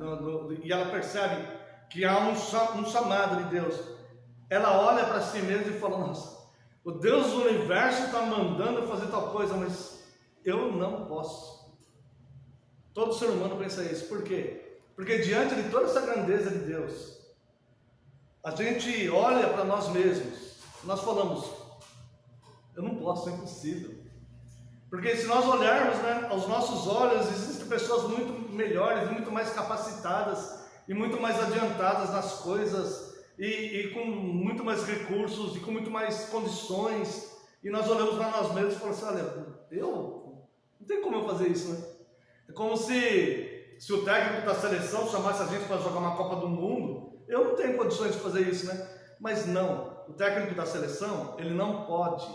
E ela percebe que há um chamado de Deus, ela olha para si mesma e fala, nossa, o Deus do universo está mandando fazer tal coisa, mas eu não posso. Todo ser humano pensa isso. Por quê? Porque diante de toda essa grandeza de Deus, a gente olha para nós mesmos, nós falamos, eu não posso, é impossível. Porque se nós olharmos, né, aos nossos olhos, existem pessoas muito melhores, muito mais capacitadas e muito mais adiantadas nas coisas e com muito mais recursos e com muito mais condições, e nós olhamos para nós mesmos e falamos assim, olha, não tem como eu fazer isso, né? É como se o técnico da seleção chamasse a gente para jogar uma Copa do Mundo, eu não tenho condições de fazer isso, né? Mas não, o técnico da seleção, ele não pode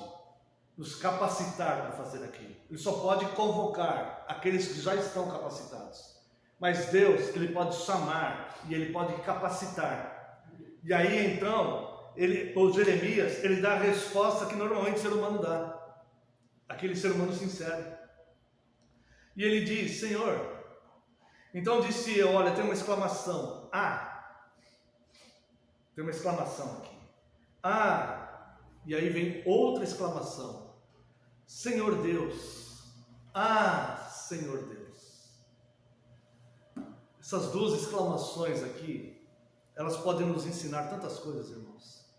nos capacitar para fazer aquilo. Ele só pode convocar aqueles que já estão capacitados. Mas Deus, ele pode chamar e ele pode capacitar. E aí então, o Jeremias, ele dá a resposta que normalmente o ser humano dá. Aquele ser humano sincero. E ele diz, Senhor, então disse eu, olha, tem uma exclamação, tem uma exclamação aqui, e aí vem outra exclamação, Senhor Deus, Senhor Deus. Essas duas exclamações aqui, elas podem nos ensinar tantas coisas, irmãos,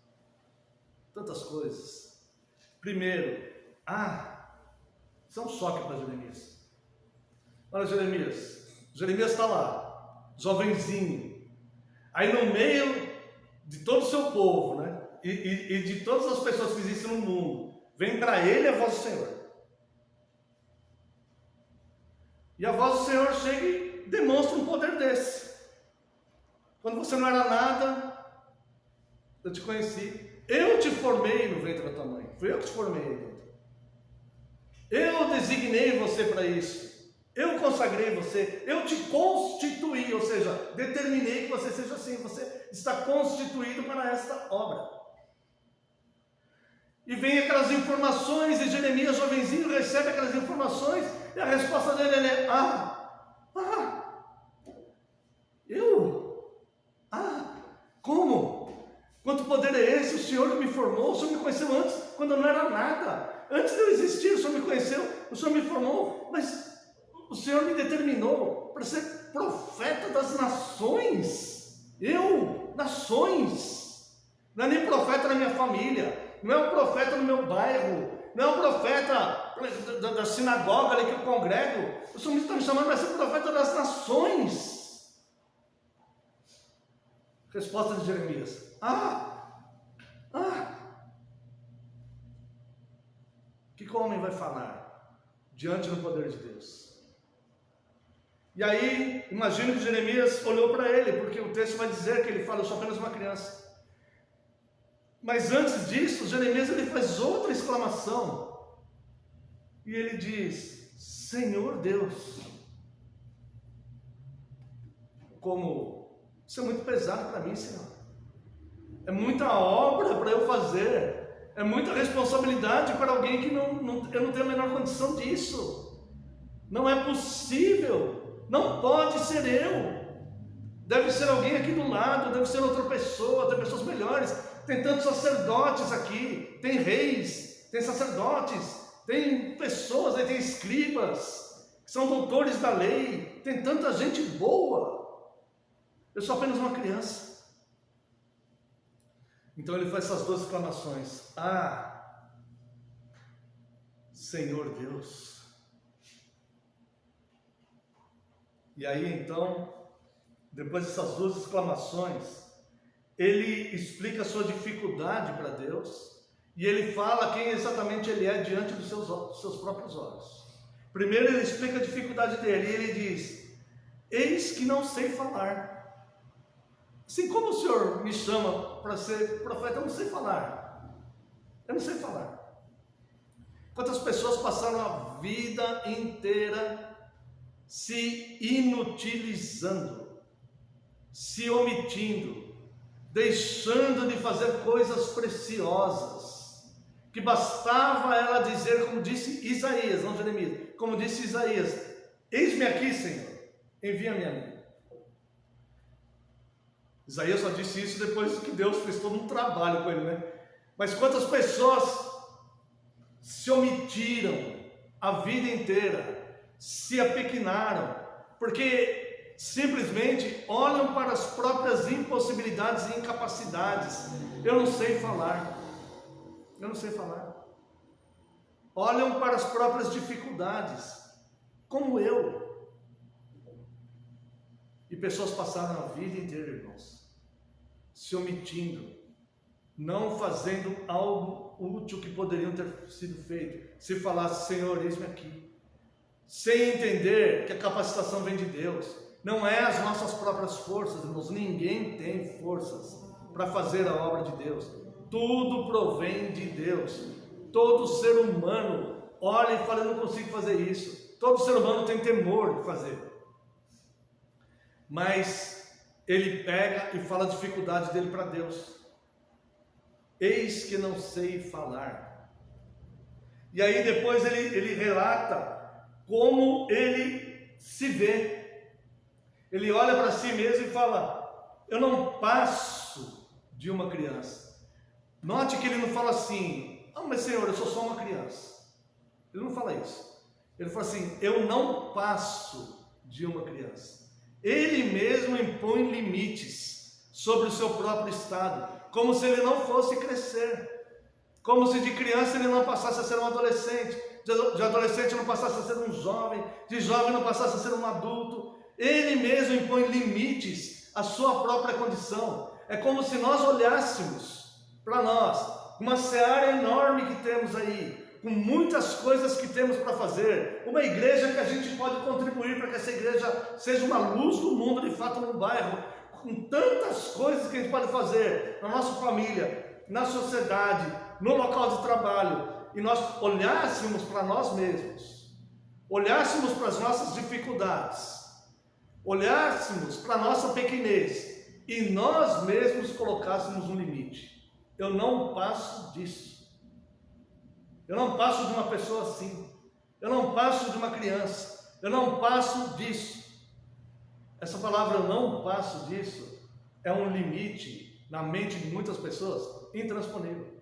tantas coisas. Primeiro, isso é um choque para Jeremias. Olha Jeremias está lá, jovenzinho, aí no meio de todo o seu povo, né, e de todas as pessoas que existem no mundo, vem para ele a voz do Senhor. E a voz do Senhor chega e demonstra um poder desse. Quando você não era nada, eu te conheci, eu te formei no ventre da tua mãe, fui eu que te formei, eu designei você para isso. Eu consagrei você, eu te constituí, ou seja, determinei que você seja assim, você está constituído para esta obra. E vem aquelas informações, e Jeremias, jovenzinho, recebe aquelas informações, e a resposta dele é, Eu? Como? Quanto poder é esse? O Senhor que me formou, o Senhor me conheceu antes, quando eu não era nada. Antes de eu existir, o Senhor me conheceu, o Senhor me formou, mas o Senhor me determinou para ser profeta das nações. Eu, nações. Não é nem profeta na minha família, não é um profeta no meu bairro, não é um profeta da sinagoga ali que eu congrego. O Senhor está me chamando para ser profeta das nações. Resposta de Jeremias: o que o homem vai falar diante do poder de Deus? E aí, imagino que Jeremias olhou para ele, porque o texto vai dizer que ele fala: eu sou apenas uma criança. Mas antes disso, Jeremias ele faz outra exclamação. E ele diz: Senhor Deus. Como? Isso é muito pesado para mim, Senhor. É muita obra para eu fazer. É muita responsabilidade para alguém que eu não tenho a menor condição disso. Não é possível. Não pode ser eu. Deve ser alguém aqui do lado, deve ser outra pessoa, tem pessoas melhores. Tem tantos sacerdotes aqui, tem reis, tem sacerdotes, tem pessoas, tem escribas, que são doutores da lei, tem tanta gente boa. Eu sou apenas uma criança. Então ele faz essas duas exclamações: Senhor Deus. E aí então, depois dessas duas exclamações, ele explica a sua dificuldade para Deus, e ele fala quem exatamente ele é diante dos seus próprios olhos. Primeiro ele explica a dificuldade dele, e ele diz: eis que não sei falar. Assim como o Senhor me chama para ser profeta, eu não sei falar. Eu não sei falar. Quantas pessoas passaram a vida inteira se inutilizando, se omitindo, deixando de fazer coisas preciosas, que bastava ela dizer, como disse Isaías, não Jeremias, como disse Isaías: eis-me aqui, Senhor, envia-me a mim. Isaías só disse isso depois que Deus fez todo um trabalho com ele, né? Mas quantas pessoas se omitiram a vida inteira, se apequenaram, porque simplesmente olham para as próprias impossibilidades e incapacidades. Eu não sei falar. Eu não sei falar. Olham para as próprias dificuldades, como eu. E pessoas passaram a vida inteira, irmãos, se omitindo, não fazendo algo útil que poderiam ter sido feito, se falasse: Senhor, eis-me aqui, sem entender que a capacitação vem de Deus, não é as nossas próprias forças, irmãos. Ninguém tem forças para fazer a obra de Deus, tudo provém de Deus. Todo ser humano olha e fala: eu não consigo fazer isso. Todo ser humano tem temor de fazer, mas ele pega e fala a dificuldade dele para Deus: eis que não sei falar. E aí depois ele relata como ele se vê. Ele olha para si mesmo e fala: eu não passo de uma criança. Note que ele não fala assim: mas Senhor, eu sou só uma criança. Ele não fala isso. Ele fala assim: eu não passo de uma criança. Ele mesmo impõe limites sobre o seu próprio estado, como se ele não fosse crescer, como se de criança ele não passasse a ser um adolescente, de adolescente não passasse a ser um jovem, de jovem não passasse a ser um adulto. Ele mesmo impõe limites à sua própria condição. É como se nós olhássemos para nós, uma seara enorme que temos aí, com muitas coisas que temos para fazer, uma igreja que a gente pode contribuir para que essa igreja seja uma luz do mundo de fato no bairro, com tantas coisas que a gente pode fazer na nossa família, na sociedade, no local de trabalho, e nós olhássemos para nós mesmos, olhássemos para as nossas dificuldades, olhássemos para a nossa pequenez e nós mesmos colocássemos um limite. Eu não passo disso. Eu não passo de uma pessoa assim. Eu não passo de uma criança. Eu não passo disso. essa palavra eu não passo disso, é um limite na mente de muitas pessoas intransponível.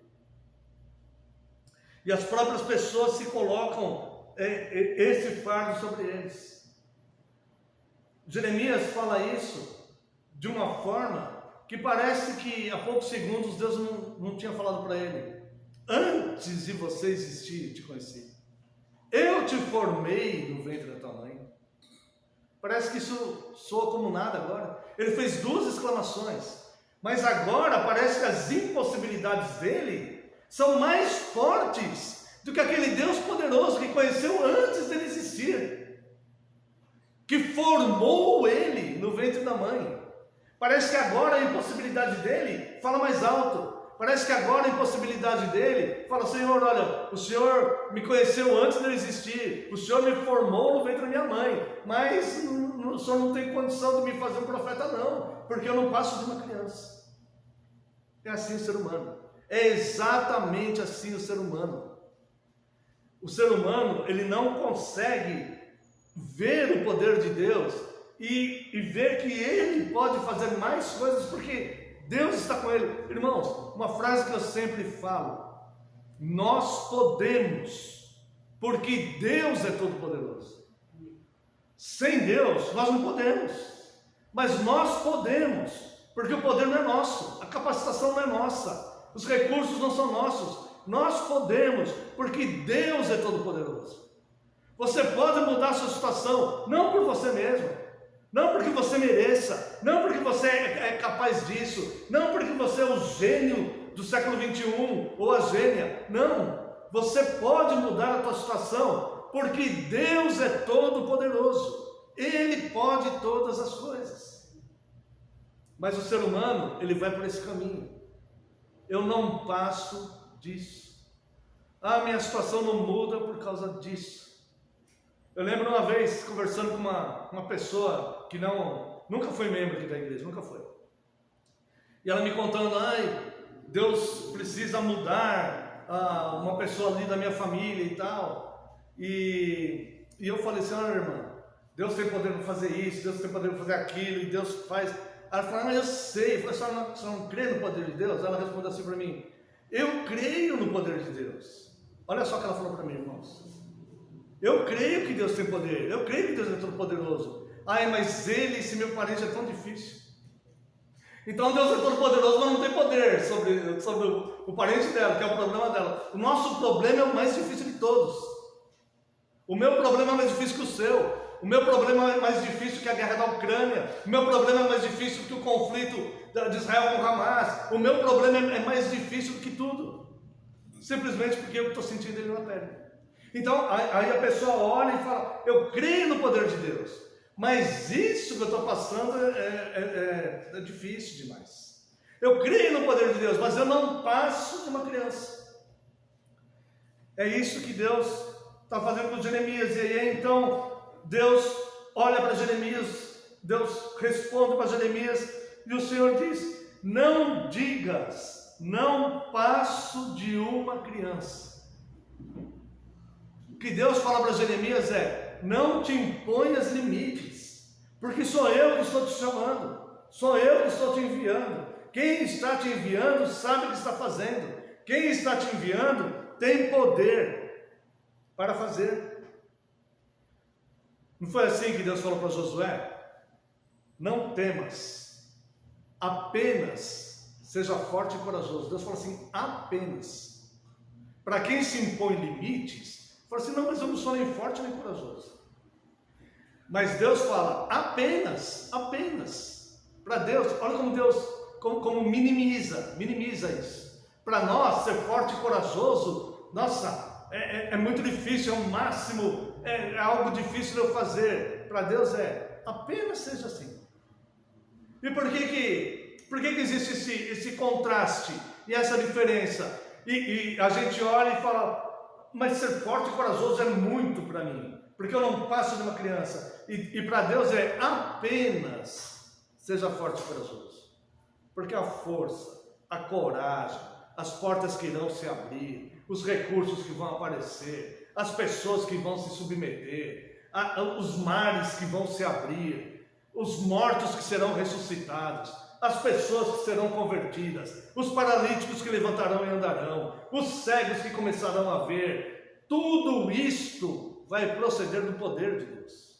E as próprias pessoas se colocam esse fardo sobre eles. Jeremias fala isso de uma forma que parece que há poucos segundos Deus não tinha falado para ele: antes de você existir, eu te conheci. Eu te formei no ventre da tua mãe. Parece que isso soa como nada agora. Ele fez 2 exclamações, mas agora parece que as impossibilidades dele são mais fortes do que aquele Deus poderoso que conheceu antes dele existir, que formou ele no ventre da mãe. Parece que agora a impossibilidade dele fala mais alto. Parece que agora a impossibilidade dele fala: Senhor, olha, o Senhor me conheceu antes de eu existir, o Senhor me formou no ventre da minha mãe, mas o Senhor não tem condição de me fazer um profeta não, porque eu não passo de uma criança. É assim o ser humano, é exatamente assim o ser humano. O ser humano, ele não consegue ver o poder de Deus e ver que ele pode fazer mais coisas porque Deus está com ele. Irmãos, uma frase que eu sempre falo: nós podemos, porque Deus é todo poderoso. Sem Deus nós não podemos, mas nós podemos, porque o poder não é nosso, a capacitação não é nossa, os recursos não são nossos. Nós podemos, porque Deus é todo poderoso. Você pode mudar a sua situação, não por você mesmo, não porque você mereça, não porque você é capaz disso, não porque você é o gênio do século 21 ou a gênia. Não, você pode mudar a tua situação porque Deus é todo poderoso. Ele pode todas as coisas. Mas o ser humano, ele vai por esse caminho: eu não passo disso, minha situação não muda por causa disso. Eu lembro uma vez conversando com uma pessoa que nunca foi membro aqui da igreja, nunca foi. E ela me contando: Deus precisa mudar uma pessoa ali da minha família e tal. E eu falei assim: olha, irmã, Deus tem poder para fazer isso, Deus tem poder para fazer aquilo, e Deus faz. Ela falou: eu sei. Eu falei: a senhora não crê no poder de Deus? Ela respondeu assim para mim: eu creio no poder de Deus. Olha só o que ela falou para mim, irmãos: eu creio que Deus tem poder, eu creio que Deus é todo poderoso. Mas ele, esse meu parente, é tão difícil. Então Deus é todo poderoso, mas não tem poder sobre o parente dela, que é o problema dela. O nosso problema é o mais difícil de todos. O meu problema é mais difícil que o seu. O meu problema é mais difícil que a guerra da Ucrânia. O meu problema é mais difícil que o conflito de Israel com Hamas. O meu problema é mais difícil do que tudo, simplesmente porque eu estou sentindo ele na pele. Então aí a pessoa olha e fala: eu creio no poder de Deus, mas isso que eu estou passando é difícil demais. Eu creio no poder de Deus, mas eu não passo de uma criança. É isso que Deus está fazendo com Jeremias. E aí então Deus olha para Jeremias, Deus responde para Jeremias, e o Senhor diz: não digas, não passo de uma criança. O que Deus fala para Jeremias é: não te imponhas limites, porque sou eu que estou te chamando, sou eu que estou te enviando. Quem está te enviando sabe o que está fazendo. Quem está te enviando tem poder para fazer. Não foi assim que Deus falou para Josué? Não temas, apenas seja forte e corajoso. Deus falou assim: apenas. Para quem se impõe limites, fala assim: não, mas eu não sou nem forte nem corajoso. Mas Deus fala: apenas. Para Deus, olha como Deus como minimiza isso. Para nós, ser forte e corajoso, nossa, é muito difícil, é o máximo, é algo difícil de eu fazer. Para Deus apenas seja assim. E por que existe esse contraste e essa diferença? E a gente olha e fala: mas ser forte e corajoso é muito para mim, porque eu não passo de uma criança. E para Deus apenas seja forte e corajoso, porque a força, a coragem, as portas que irão se abrir, os recursos que vão aparecer, as pessoas que vão se submeter, os mares que vão se abrir, os mortos que serão ressuscitados, as pessoas que serão convertidas, os paralíticos que levantarão e andarão, os cegos que começarão a ver. Tudo isto vai proceder do poder de Deus.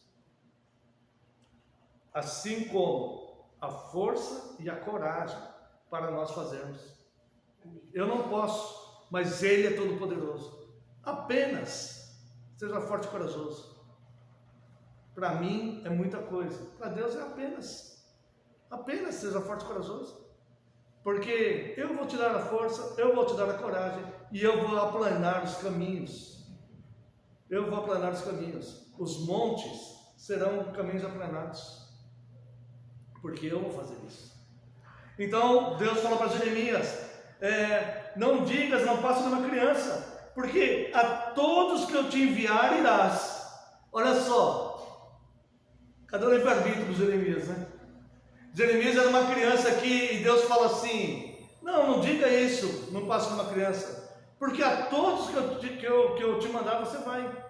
Assim como a força e a coragem para nós fazermos. Eu não posso, mas Ele é todo poderoso. Apenas seja forte e corajoso. Para mim é muita coisa, para Deus é apenas seja forte e corajoso. Porque eu vou te dar a força, eu vou te dar a coragem e eu vou aplanar os caminhos. Eu vou aplanar os caminhos. Os montes serão caminhos aplanados. Porque eu vou fazer isso. Então Deus fala para Jeremias: não digas, não passe de uma criança, porque a todos que eu te enviar irás. Olha só, cadê o livre-arbítrio do Jeremias, né? Jeremias era uma criança aqui e Deus fala assim: não diga isso, não passe de uma criança, porque a todos que eu te mandar você vai.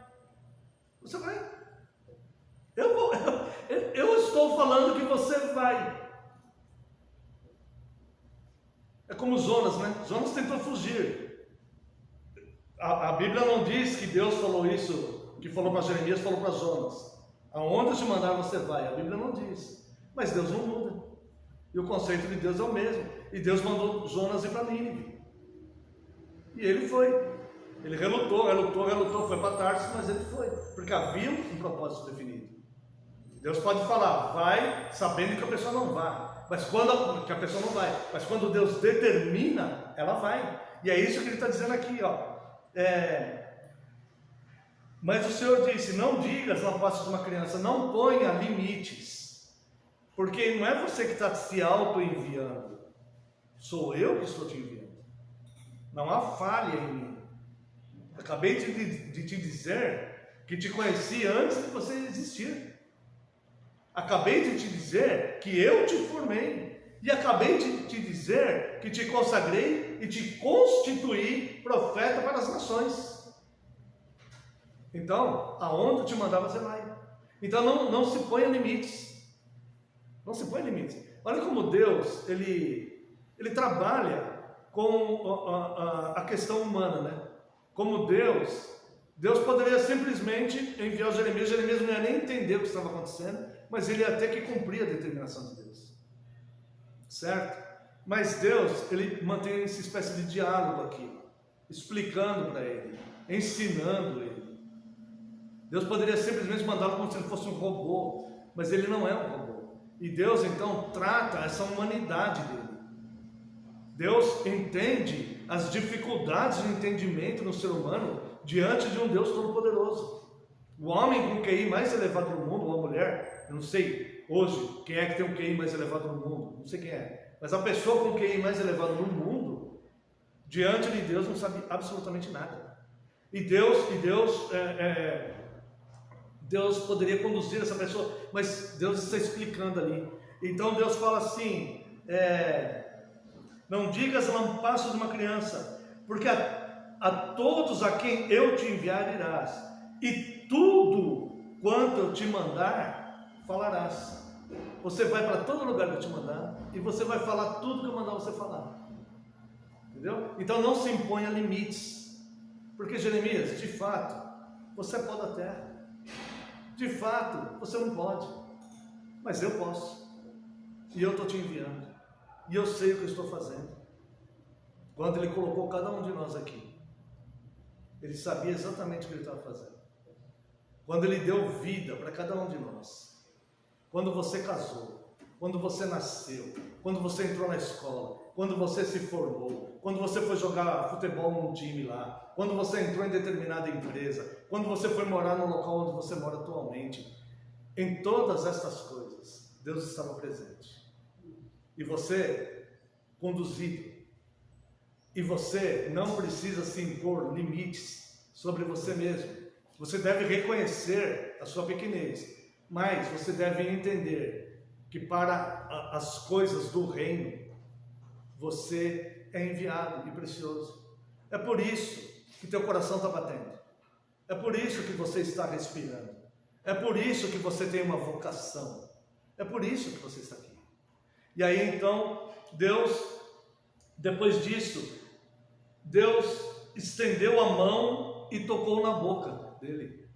Eu estou falando que você vai. É como Jonas, né? Jonas tentou fugir. A Bíblia não diz que Deus falou isso, que falou para Jeremias, falou para Jonas: aonde eu te mandar você vai. A Bíblia não diz. Mas Deus não muda. E o conceito de Deus é o mesmo. E Deus mandou Jonas ir para Nínive. E ele foi. Ele relutou, foi para Tarso, mas ele foi. Porque havia um propósito definido. Deus pode falar, vai, sabendo que a pessoa não vai. Mas quando Deus determina, ela vai. E é isso que ele está dizendo aqui, ó. Mas o Senhor disse: não digas, não passe de uma criança, não ponha limites. Porque não é você que está se auto-enviando, sou eu que estou te enviando. Não há falha em mim. Acabei de te dizer que te conheci antes de você existir. Acabei de te dizer que eu te formei. E acabei de te dizer que te consagrei e te constituí profeta para as nações. Então, aonde eu te mandar você vai. Então não se ponha limites. Não se põe limites. Olha como Deus, ele trabalha com a questão humana, né? Como Deus poderia simplesmente enviar Jeremias não ia nem entender o que estava acontecendo, mas ele ia ter que cumprir a determinação de Deus. Certo? Mas Deus, ele mantém essa espécie de diálogo aqui, explicando para ele, ensinando ele. Deus poderia simplesmente mandá-lo como se ele fosse um robô, mas ele não é um robô. E Deus então trata essa humanidade dele. Deus entende as dificuldades de entendimento no ser humano diante de um Deus todo-poderoso. O homem com o QI mais elevado do mundo, ou a mulher, eu não sei hoje quem é que tem o QI mais elevado no mundo, não sei quem é, mas a pessoa com o QI mais elevado no mundo, diante de Deus não sabe absolutamente nada. E Deus poderia conduzir essa pessoa, mas Deus está explicando ali. Então Deus fala assim: não digas, não passe de uma criança, porque a todos a quem eu te enviar irás, e tudo quanto eu te mandar falarás. Você vai para todo lugar que eu te mandar, e você vai falar tudo que eu mandar você falar. Entendeu? Então não se imponha limites, porque Jeremias, de fato, você é pó da terra. De fato, você não pode, mas eu posso, e eu estou te enviando, e eu sei o que eu estou fazendo. Quando Ele colocou cada um de nós aqui, Ele sabia exatamente o que Ele estava fazendo. Quando Ele deu vida para cada um de nós, quando você casou, quando você nasceu, quando você entrou na escola, quando você se formou, quando você foi jogar futebol num time lá, quando você entrou em determinada empresa, quando você foi morar no local onde você mora atualmente, em todas estas coisas, Deus estava presente. E você, conduzido. E você não precisa se impor limites sobre você mesmo. Você deve reconhecer a sua pequenez, mas você deve entender que para as coisas do reino, você é enviado e precioso. É por isso que teu coração está batendo. É por isso que você está respirando. É por isso que você tem uma vocação. É por isso que você está aqui. E aí então, Deus, depois disso, Deus estendeu a mão e tocou na boca dele.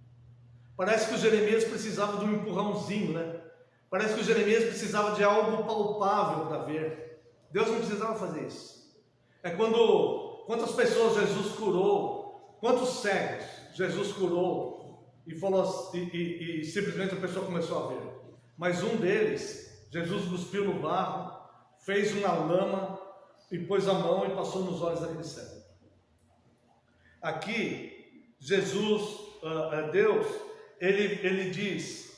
Parece que o Jeremias precisava de um empurrãozinho, né? Parece que o Jeremias precisava de algo palpável para ver. Deus não precisava fazer isso. É quantas pessoas Jesus curou, quantos cegos Jesus curou e falou e simplesmente a pessoa começou a ver. Mas um deles, Jesus cuspiu no barro, fez uma lama e pôs a mão e passou nos olhos daquele cego. Aqui, Jesus, Deus, ele diz,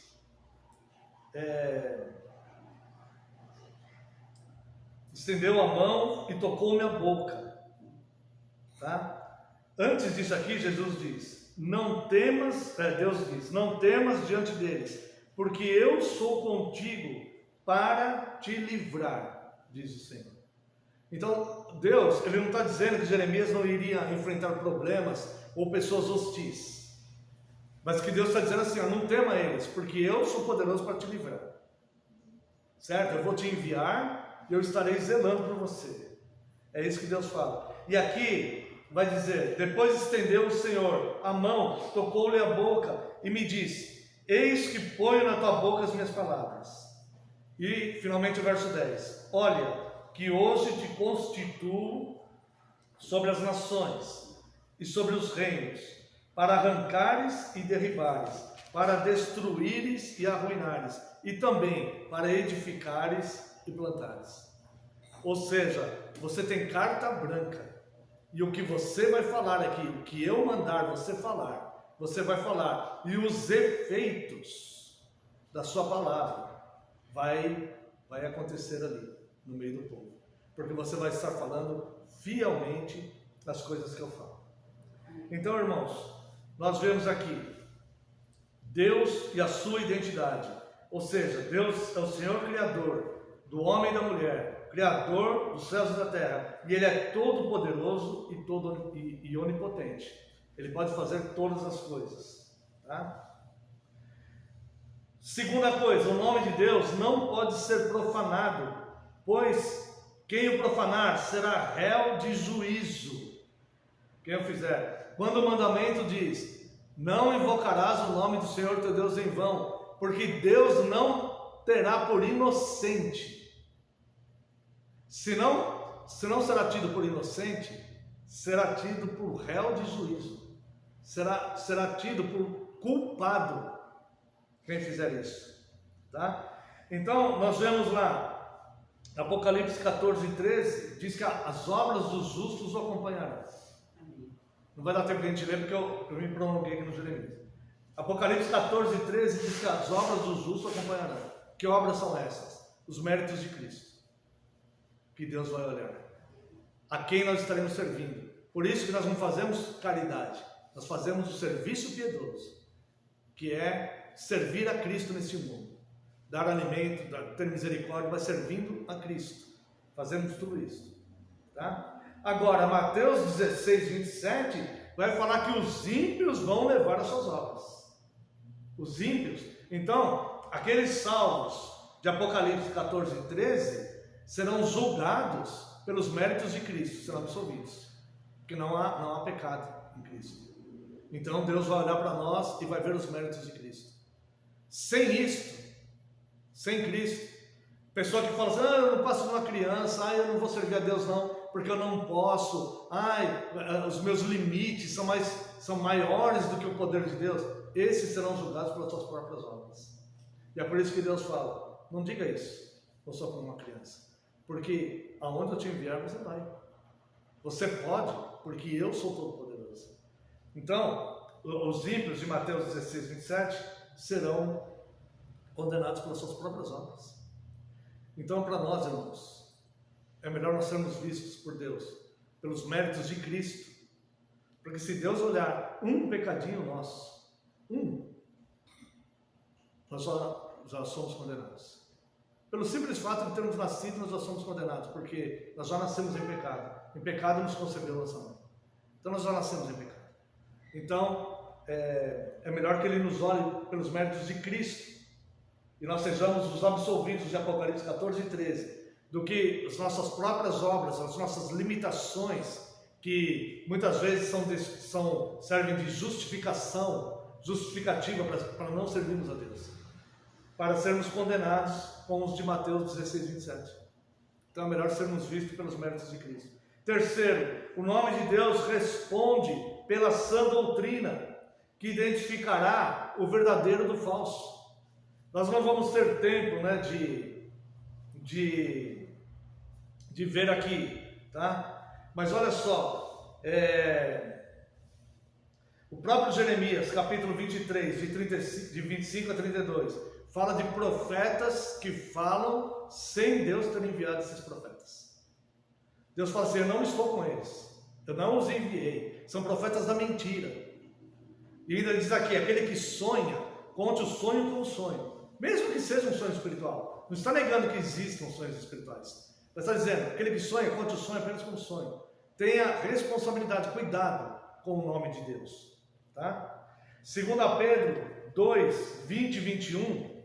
estendeu a mão e tocou minha boca, tá? Antes disso aqui, Jesus diz, não temas, Deus diz, não temas diante deles, porque eu sou contigo para te livrar, diz o Senhor. Então, Deus, ele não está dizendo que Jeremias não iria enfrentar problemas ou pessoas hostis, mas que Deus está dizendo assim, não tema eles, porque eu sou poderoso para te livrar, certo? Eu vou te enviar e eu estarei zelando por você. É isso que Deus fala. E aqui vai dizer, depois estendeu o Senhor a mão, tocou-lhe a boca e me disse, eis que ponho na tua boca as minhas palavras. E finalmente o verso 10, olha, que hoje te constituo sobre as nações e sobre os reinos, para arrancares e derribares, para destruíres e arruinares, e também para edificares e plantares. Ou seja, você tem carta branca, e o que você vai falar aqui, o que eu mandar você vai falar, e os efeitos da sua palavra vai acontecer ali, no meio do povo, porque você vai estar falando fielmente as coisas que eu falo. Então, irmãos, nós vemos aqui Deus e a sua identidade, ou seja, Deus é o Senhor Criador do homem e da mulher, Criador dos céus e da terra, e Ele é todo poderoso e onipotente. Ele pode fazer todas as coisas, tá? Segunda coisa, o nome de Deus não pode ser profanado, pois quem o profanar será réu de juízo. Quem o fizer. Quando o mandamento diz, não invocarás o nome do Senhor teu Deus em vão, porque Deus não terá por inocente. Se não será tido por inocente, será tido por réu de juízo. Será tido por culpado quem fizer isso, tá? Então nós vemos lá Apocalipse 14:13 diz que as obras dos justos o acompanharão. Não vai dar tempo de a gente ler porque eu me prolonguei aqui no Jeremias. Apocalipse 14:13 diz que as obras dos justos o acompanharão. Que obras são essas? Os méritos de Cristo, que Deus vai olhar. A quem nós estaremos servindo. Por isso que nós não fazemos caridade, nós fazemos o serviço piedoso, que é servir a Cristo neste mundo, dar alimento, ter misericórdia, mas servindo a Cristo. Fazemos tudo isso, tá? Agora, Mateus 16:27 vai falar que os ímpios vão levar as suas obras. Os ímpios. Então, aqueles salvos de Apocalipse 14:13 serão julgados pelos méritos de Cristo, serão absolvidos, porque não há pecado em Cristo. Então Deus vai olhar para nós e vai ver os méritos de Cristo. Sem isto, sem Cristo, pessoa que fala assim, eu não passo de uma criança, eu não vou servir a Deus não, porque eu não posso, os meus limites são maiores do que o poder de Deus, esses serão julgados pelas suas próprias obras. E é por isso que Deus fala, não diga isso, eu sou como uma criança, porque aonde eu te enviar você vai. Você pode, porque eu sou todo poderoso. Então, os ímpios de Mateus 16:27 serão condenados pelas suas próprias obras. Então, para nós, irmãos, é melhor nós sermos vistos por Deus pelos méritos de Cristo, porque se Deus olhar um pecadinho nosso, nós já somos condenados. Pelo simples fato de termos nascido, nós já somos condenados, porque nós já nascemos em pecado. Em pecado nos concebeu nossa mãe. Então nós já nascemos em pecado. Então, é melhor que Ele nos olhe pelos méritos de Cristo, e nós sejamos os absolvidos de Apocalipse 14 e 13, do que as nossas próprias obras, as nossas limitações, que muitas vezes servem de justificativa para não servirmos a Deus, para sermos condenados com os de Mateus 16, 27. Então é melhor sermos vistos pelos méritos de Cristo. Terceiro, o nome de Deus responde pela sã doutrina, que identificará o verdadeiro do falso. Nós não vamos ter tempo, né, de ver aqui, tá? Mas olha só, o próprio Jeremias, capítulo 23, de 25 a 32, fala de profetas que falam sem Deus ter enviado esses profetas. Deus fala assim: eu não estou com eles, eu não os enviei, são profetas da mentira. E ainda diz aqui: aquele que sonha, conte o sonho com o sonho, mesmo que seja um sonho espiritual. Não está negando que existam sonhos espirituais, mas está dizendo: aquele que sonha, conte o sonho apenas com o sonho. Tenha responsabilidade, cuidado com o nome de Deus, tá? 2 Pedro 2, 20 e 21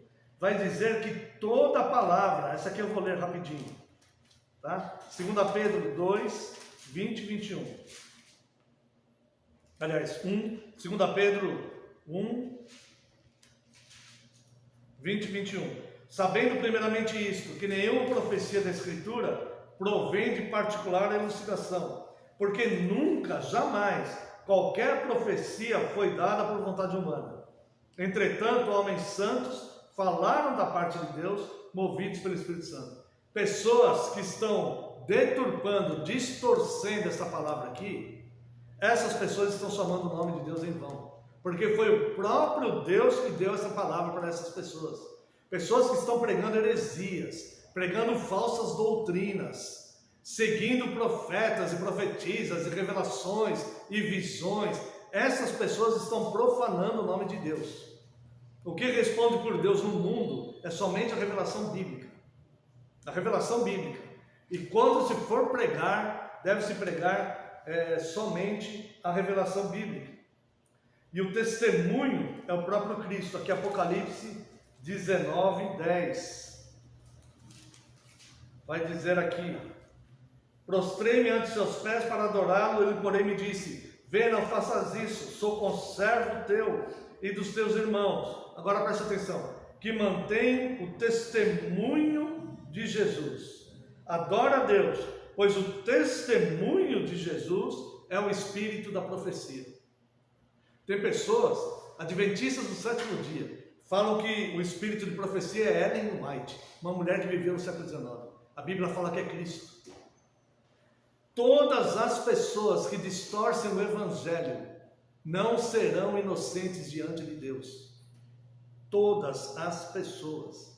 vai dizer que toda palavra, essa aqui eu vou ler rapidinho, tá? 2 Pedro 2, 20 e 21. Aliás, 2 Pedro 1, 20 e 21. Sabendo primeiramente isto, que nenhuma profecia da Escritura provém de particular elucidação, porque nunca, jamais, qualquer profecia foi dada por vontade humana. Entretanto, homens santos falaram da parte de Deus, movidos pelo Espírito Santo. Pessoas que estão deturpando, distorcendo essa palavra aqui, essas pessoas estão chamando o nome de Deus em vão, porque foi o próprio Deus que deu essa palavra para essas pessoas. Pessoas que estão pregando heresias, pregando falsas doutrinas, seguindo profetas e profetisas e revelações e visões. Essas pessoas estão profanando o nome de Deus. O que responde por Deus no mundo é somente a revelação bíblica. A revelação bíblica. E quando se for pregar, deve-se pregar somente a revelação bíblica. E o testemunho é o próprio Cristo. Aqui Apocalipse 19, 10. Vai dizer aqui: prostrei-me ante seus pés para adorá-lo. Ele, porém, me disse: vê, não faças isso, sou conservo teu e dos teus irmãos. Agora preste atenção: que mantém o testemunho de Jesus. Adora a Deus, pois o testemunho de Jesus é o espírito da profecia. Tem pessoas, adventistas do sétimo dia, falam que o espírito de profecia é Ellen White, uma mulher que viveu no século XIX. A Bíblia fala que é Cristo. Todas as pessoas que distorcem o Evangelho não serão inocentes diante de Deus. Todas as pessoas.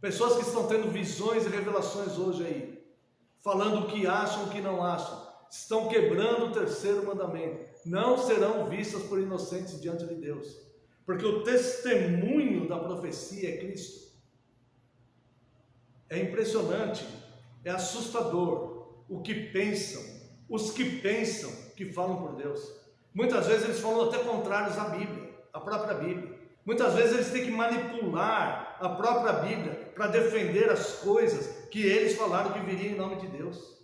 Pessoas que estão tendo visões e revelações hoje aí, falando o que acham, o que não acham, estão quebrando o terceiro mandamento, não serão vistas por inocentes diante de Deus, porque o testemunho da profecia é Cristo. É impressionante, é assustador o que pensam, os que pensam que falam por Deus. Muitas vezes eles falam até contrários à Bíblia, à própria Bíblia. Muitas vezes eles têm que manipular a própria Bíblia para defender as coisas que eles falaram que viriam em nome de Deus.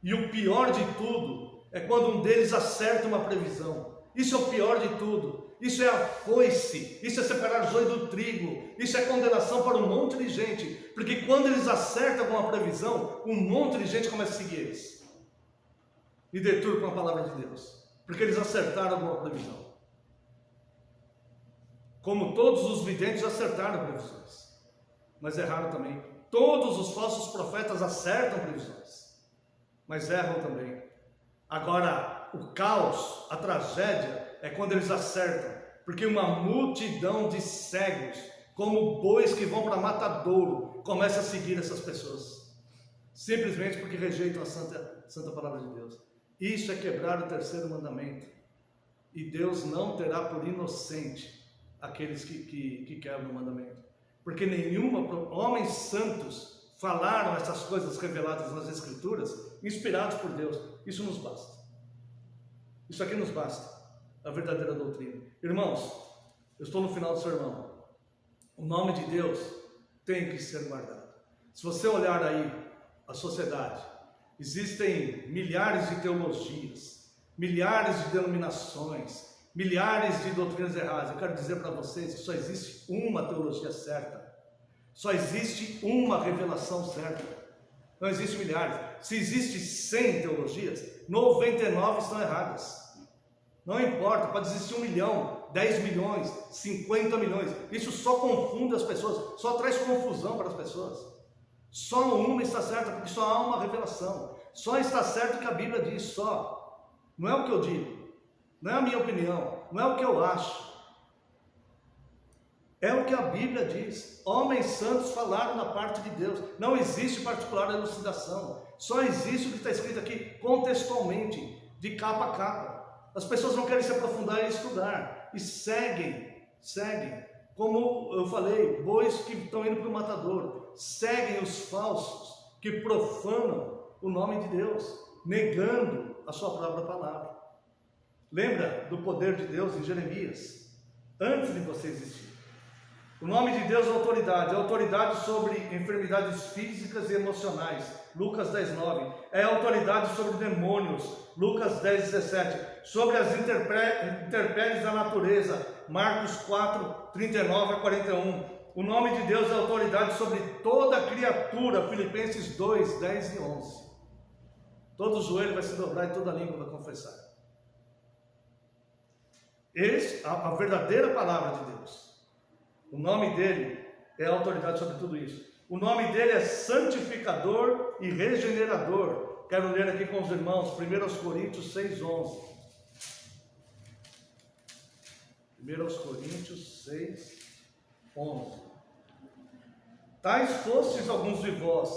E o pior de tudo é quando um deles acerta uma previsão. Isso é o pior de tudo. Isso é a foice, isso é separar o joio do trigo, isso é condenação para um monte de gente, porque quando eles acertam alguma previsão, um monte de gente começa a seguir eles e deturpam a palavra de Deus, porque eles acertaram alguma previsão. Como todos os videntes acertaram previsões, mas erraram também. Todos os falsos profetas acertam previsões, mas erram também. Agora, o caos, a tragédia, é quando eles acertam, porque uma multidão de cegos, como bois que vão para matadouro, começa a seguir essas pessoas, simplesmente porque rejeitam a santa palavra de Deus. Isso é quebrar o terceiro mandamento, e Deus não terá por inocente aqueles que quebram o mandamento, porque homens santos falaram essas coisas reveladas nas Escrituras, inspirados por Deus. Isso nos basta. Isso aqui nos basta, a verdadeira doutrina. Irmãos, eu estou no final do sermão. O nome de Deus tem que ser guardado. Se você olhar aí a sociedade, existem milhares de teologias, milhares de denominações, milhares de doutrinas erradas. Eu quero dizer para vocês que só existe uma teologia certa. Só existe uma revelação certa. Não existe milhares. Se existe 100 teologias, 99 estão erradas. Não importa, pode existir 1 milhão, 10 milhões, 50 milhões. Isso só confunde as pessoas, só traz confusão para as pessoas. Só uma está certa, porque só há uma revelação. Só está certo o que a Bíblia diz, só. Não é o que eu digo, não é a minha opinião, não é o que eu acho. É o que a Bíblia diz. Homens santos falaram da parte de Deus. Não existe particular elucidação. Só existe o que está escrito aqui contextualmente, de capa a capa. As pessoas não querem se aprofundar e estudar. E seguem, como eu falei, bois que estão indo para o matador. Seguem os falsos que profanam o nome de Deus, negando a sua própria palavra. Lembra do poder de Deus em Jeremias? Antes de você existir. O nome de Deus é autoridade sobre enfermidades físicas e emocionais, Lucas 10:9. É autoridade sobre demônios, Lucas 10:17. Sobre as intempéries da natureza, Marcos 4:39-41. O nome de Deus é autoridade sobre toda criatura, Filipenses 2:10 e 11. Todo joelho vai se dobrar e toda língua vai confessar. A verdadeira palavra de Deus. O nome dele é autoridade sobre tudo isso. O nome dele é santificador e regenerador. Quero ler aqui com os irmãos, 1 Coríntios 6:11. 1 Coríntios 6:11. Tais fostes alguns de vós,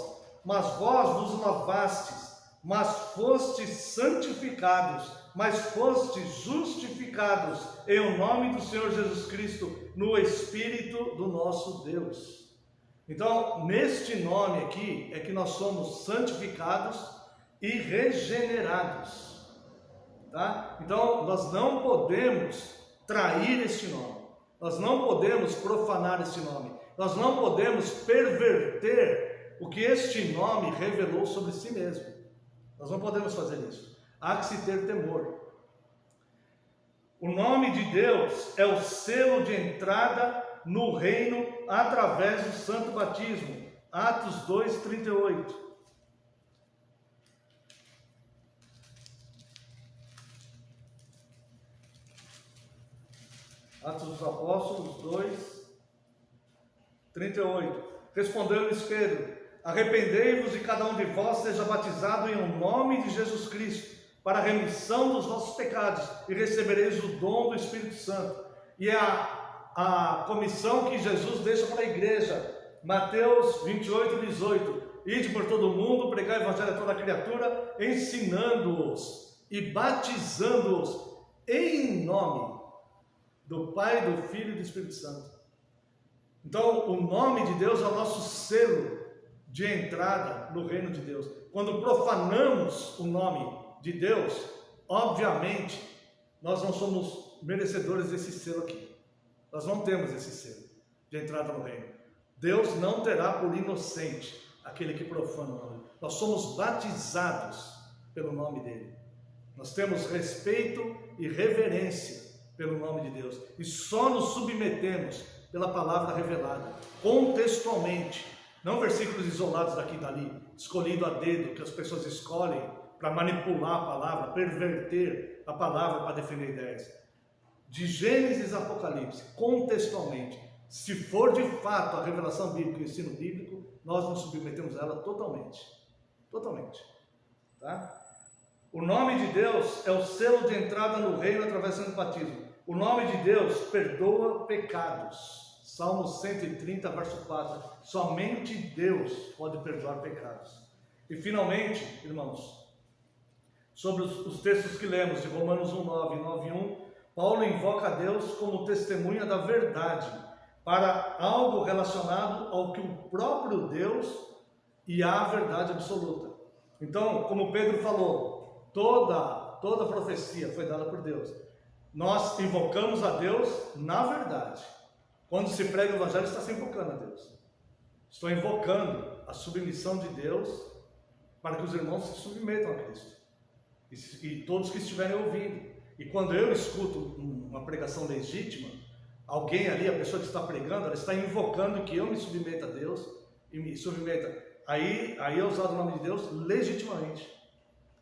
mas vós vos lavastes, mas fostes santificados, mas fostes justificados em o nome do Senhor Jesus Cristo, no Espírito do nosso Deus. Então, neste nome aqui, é que nós somos santificados e regenerados, tá? Então, nós não podemos trair este nome, nós não podemos profanar este nome, nós não podemos perverter o que este nome revelou sobre si mesmo. Nós não podemos fazer isso. Há que se ter temor. O nome de Deus é o selo de entrada no reino através do santo batismo. Atos 2:38. Atos dos Apóstolos 2:38. Respondeu-lhes Pedro: arrependei-vos e cada um de vós seja batizado em o nome de Jesus Cristo, para a remissão dos vossos pecados, e recebereis o dom do Espírito Santo. E é a comissão que Jesus deixa para a igreja. Mateus 28:18. Ide por todo o mundo, pregai o evangelho a toda criatura, ensinando-os e batizando-os em nome do Pai, do Filho e do Espírito Santo. Então, o nome de Deus é o nosso selo de entrada no reino de Deus. Quando profanamos o nome de Deus, obviamente, nós não somos merecedores desse selo aqui. Nós não temos esse selo de entrada no reino. Deus não terá por inocente aquele que profana o nome. Nós somos batizados pelo nome dele. Nós temos respeito e reverência pelo nome de Deus. E só nos submetemos pela palavra revelada, contextualmente. Não versículos isolados daqui e dali, escolhido a dedo, que as pessoas escolhem para manipular a palavra, perverter a palavra para defender ideias. De Gênesis a Apocalipse, contextualmente, se for de fato a revelação bíblica e o ensino bíblico, nós nos submetemos a ela totalmente. Totalmente. Tá? O nome de Deus é o selo de entrada no reino através do batismo. O nome de Deus perdoa pecados. Salmo 130, verso 4. Somente Deus pode perdoar pecados. E finalmente, irmãos, sobre os textos que lemos de Romanos 1:9 e 9:1, Paulo invoca a Deus como testemunha da verdade para algo relacionado ao que o próprio Deus e à verdade absoluta. Então, como Pedro falou, toda profecia foi dada por Deus. Nós invocamos a Deus na verdade. Quando se prega o Evangelho, está se invocando a Deus. Estou invocando a submissão de Deus para que os irmãos se submetam a Cristo. E todos que estiverem ouvindo. E quando eu escuto uma pregação legítima, alguém ali, a pessoa que está pregando, ela está invocando que eu me submeta a Deus e me submeta. Aí é usado o nome de Deus legitimamente.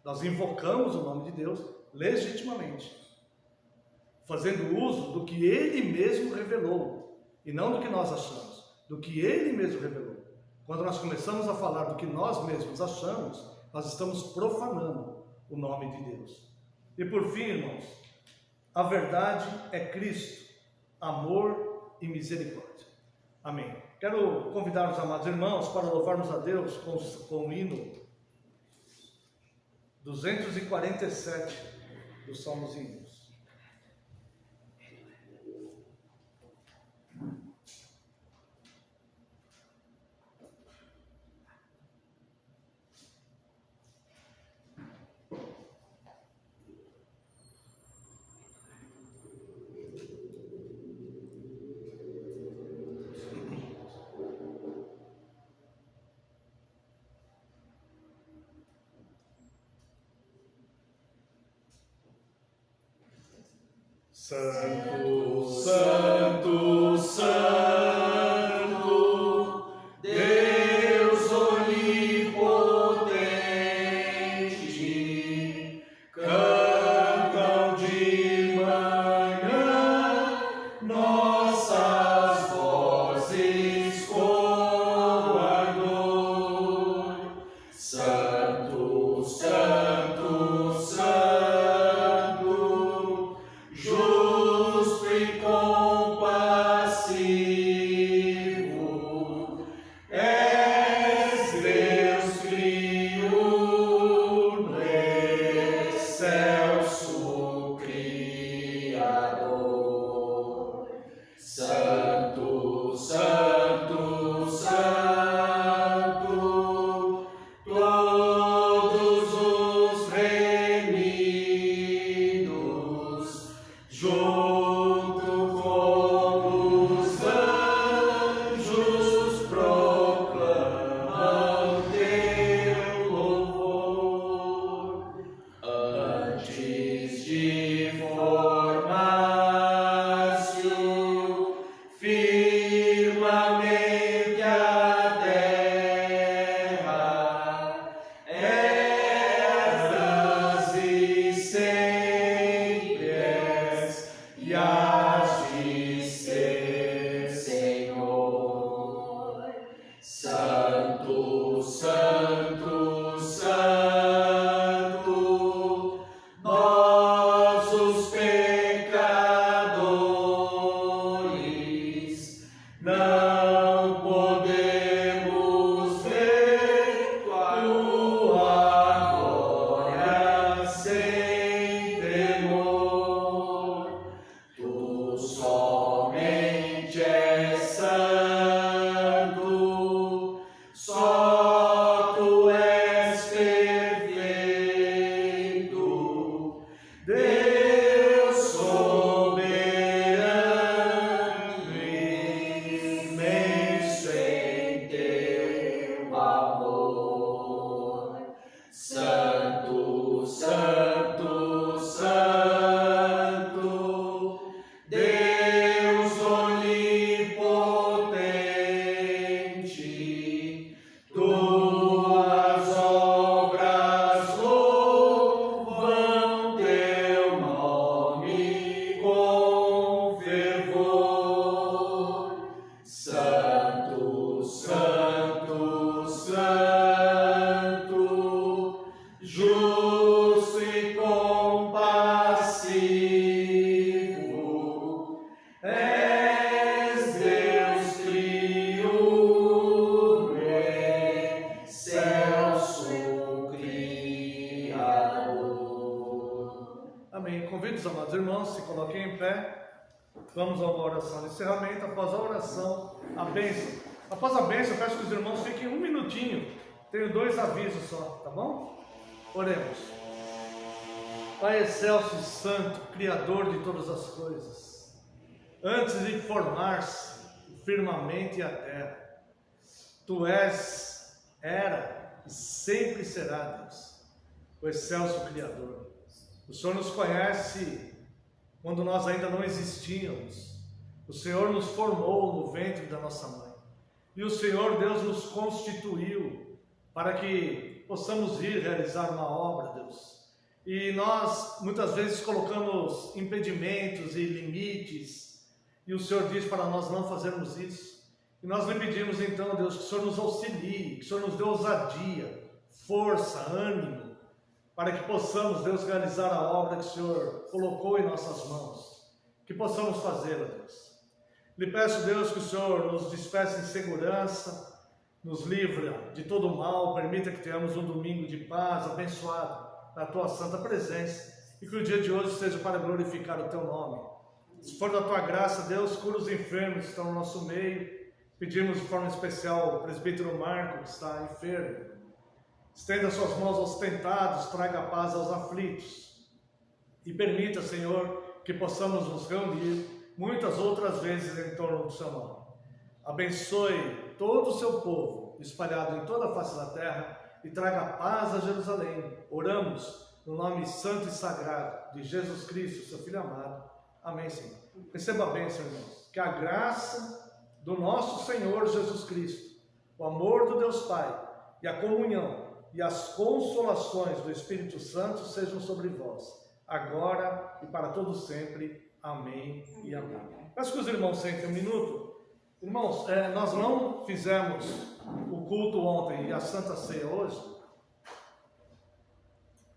Nós invocamos o nome de Deus legitimamente, fazendo uso do que Ele mesmo revelou, e não do que nós achamos, do que Ele mesmo revelou. Quando nós começamos a falar do que nós mesmos achamos, nós estamos profanando o nome de Deus. E por fim, irmãos, a verdade é Cristo, amor e misericórdia. Amém. Quero convidar os amados irmãos para louvarmos a Deus com o hino 247 dos Salmos e Hinos. Santo, Santo, Santo, Deus onipotente, cantam de manhã nossas vozes com ardor. Santo, Santo, Santo, justo e compassivo, és Deus triuno, excelso Criador. Santo, Santo, Santo, todos os remidos, junto com os anjos, proclamam teu louvor. Antes de formar-se firmamente a terra, eras e sempre és, e hás de ser, Senhor. Santo, Santo, Santo, nós os pecadores não podemos ver tua glória sem temor. Tu somente és santo, só tu és perfeito, Deus soberano e imenso em teu amor. Santo, Santo, Santo, Deus onipotente, tuas obras louvam teu nome com fervor. Santo, Santo, Santo, justo e compassivo, és Deus triuno, excelso Criador. Amém. Convido os amados irmãos, se coloquem em pé. Vamos a uma oração de encerramento. Após a oração, a bênção. Após a bênção, eu peço que os irmãos fiquem um minutinho. Tenho 2 avisos só, tá bom? Oremos. Pai excelso e santo, Criador de todas as coisas, antes de formar-se firmamento e a terra. Tu és, era e sempre será, Deus, o excelso Criador. O Senhor nos conhece quando nós ainda não existíamos. O Senhor nos formou no ventre da nossa mãe. E o Senhor, Deus, nos constituiu para que possamos ir realizar uma obra, Deus. E nós, muitas vezes, colocamos impedimentos e limites. E o Senhor diz para nós não fazermos isso. E nós lhe pedimos, então, Deus, que o Senhor nos auxilie, que o Senhor nos dê ousadia, força, ânimo, para que possamos, Deus, realizar a obra que o Senhor colocou em nossas mãos. Que possamos fazê-la, Deus. Lhe peço, Deus, que o Senhor nos despeça em segurança, nos livra de todo o mal, permita que tenhamos um domingo de paz, abençoado na Tua santa presença, e que o dia de hoje seja para glorificar o Teu nome. Se for da Tua graça, Deus, cura os enfermos que estão no nosso meio. Pedimos de forma especial ao presbítero Marco, que está enfermo. Estenda suas mãos aos tentados, traga paz aos aflitos. E permita, Senhor, que possamos nos reunir muitas outras vezes em torno do Seu nome. Abençoe todo o Seu povo, espalhado em toda a face da terra, e traga paz a Jerusalém. Oramos no nome santo e sagrado de Jesus Cristo, Seu Filho amado. Amém, Senhor. Receba a bênção, irmãos. Que a graça do nosso Senhor Jesus Cristo, o amor do Deus Pai e a comunhão e as consolações do Espírito Santo sejam sobre vós, agora e para todo sempre. Amém e amém. Peço que os irmãos sentem um minuto. Irmãos, nós não fizemos o culto ontem e a Santa Ceia hoje,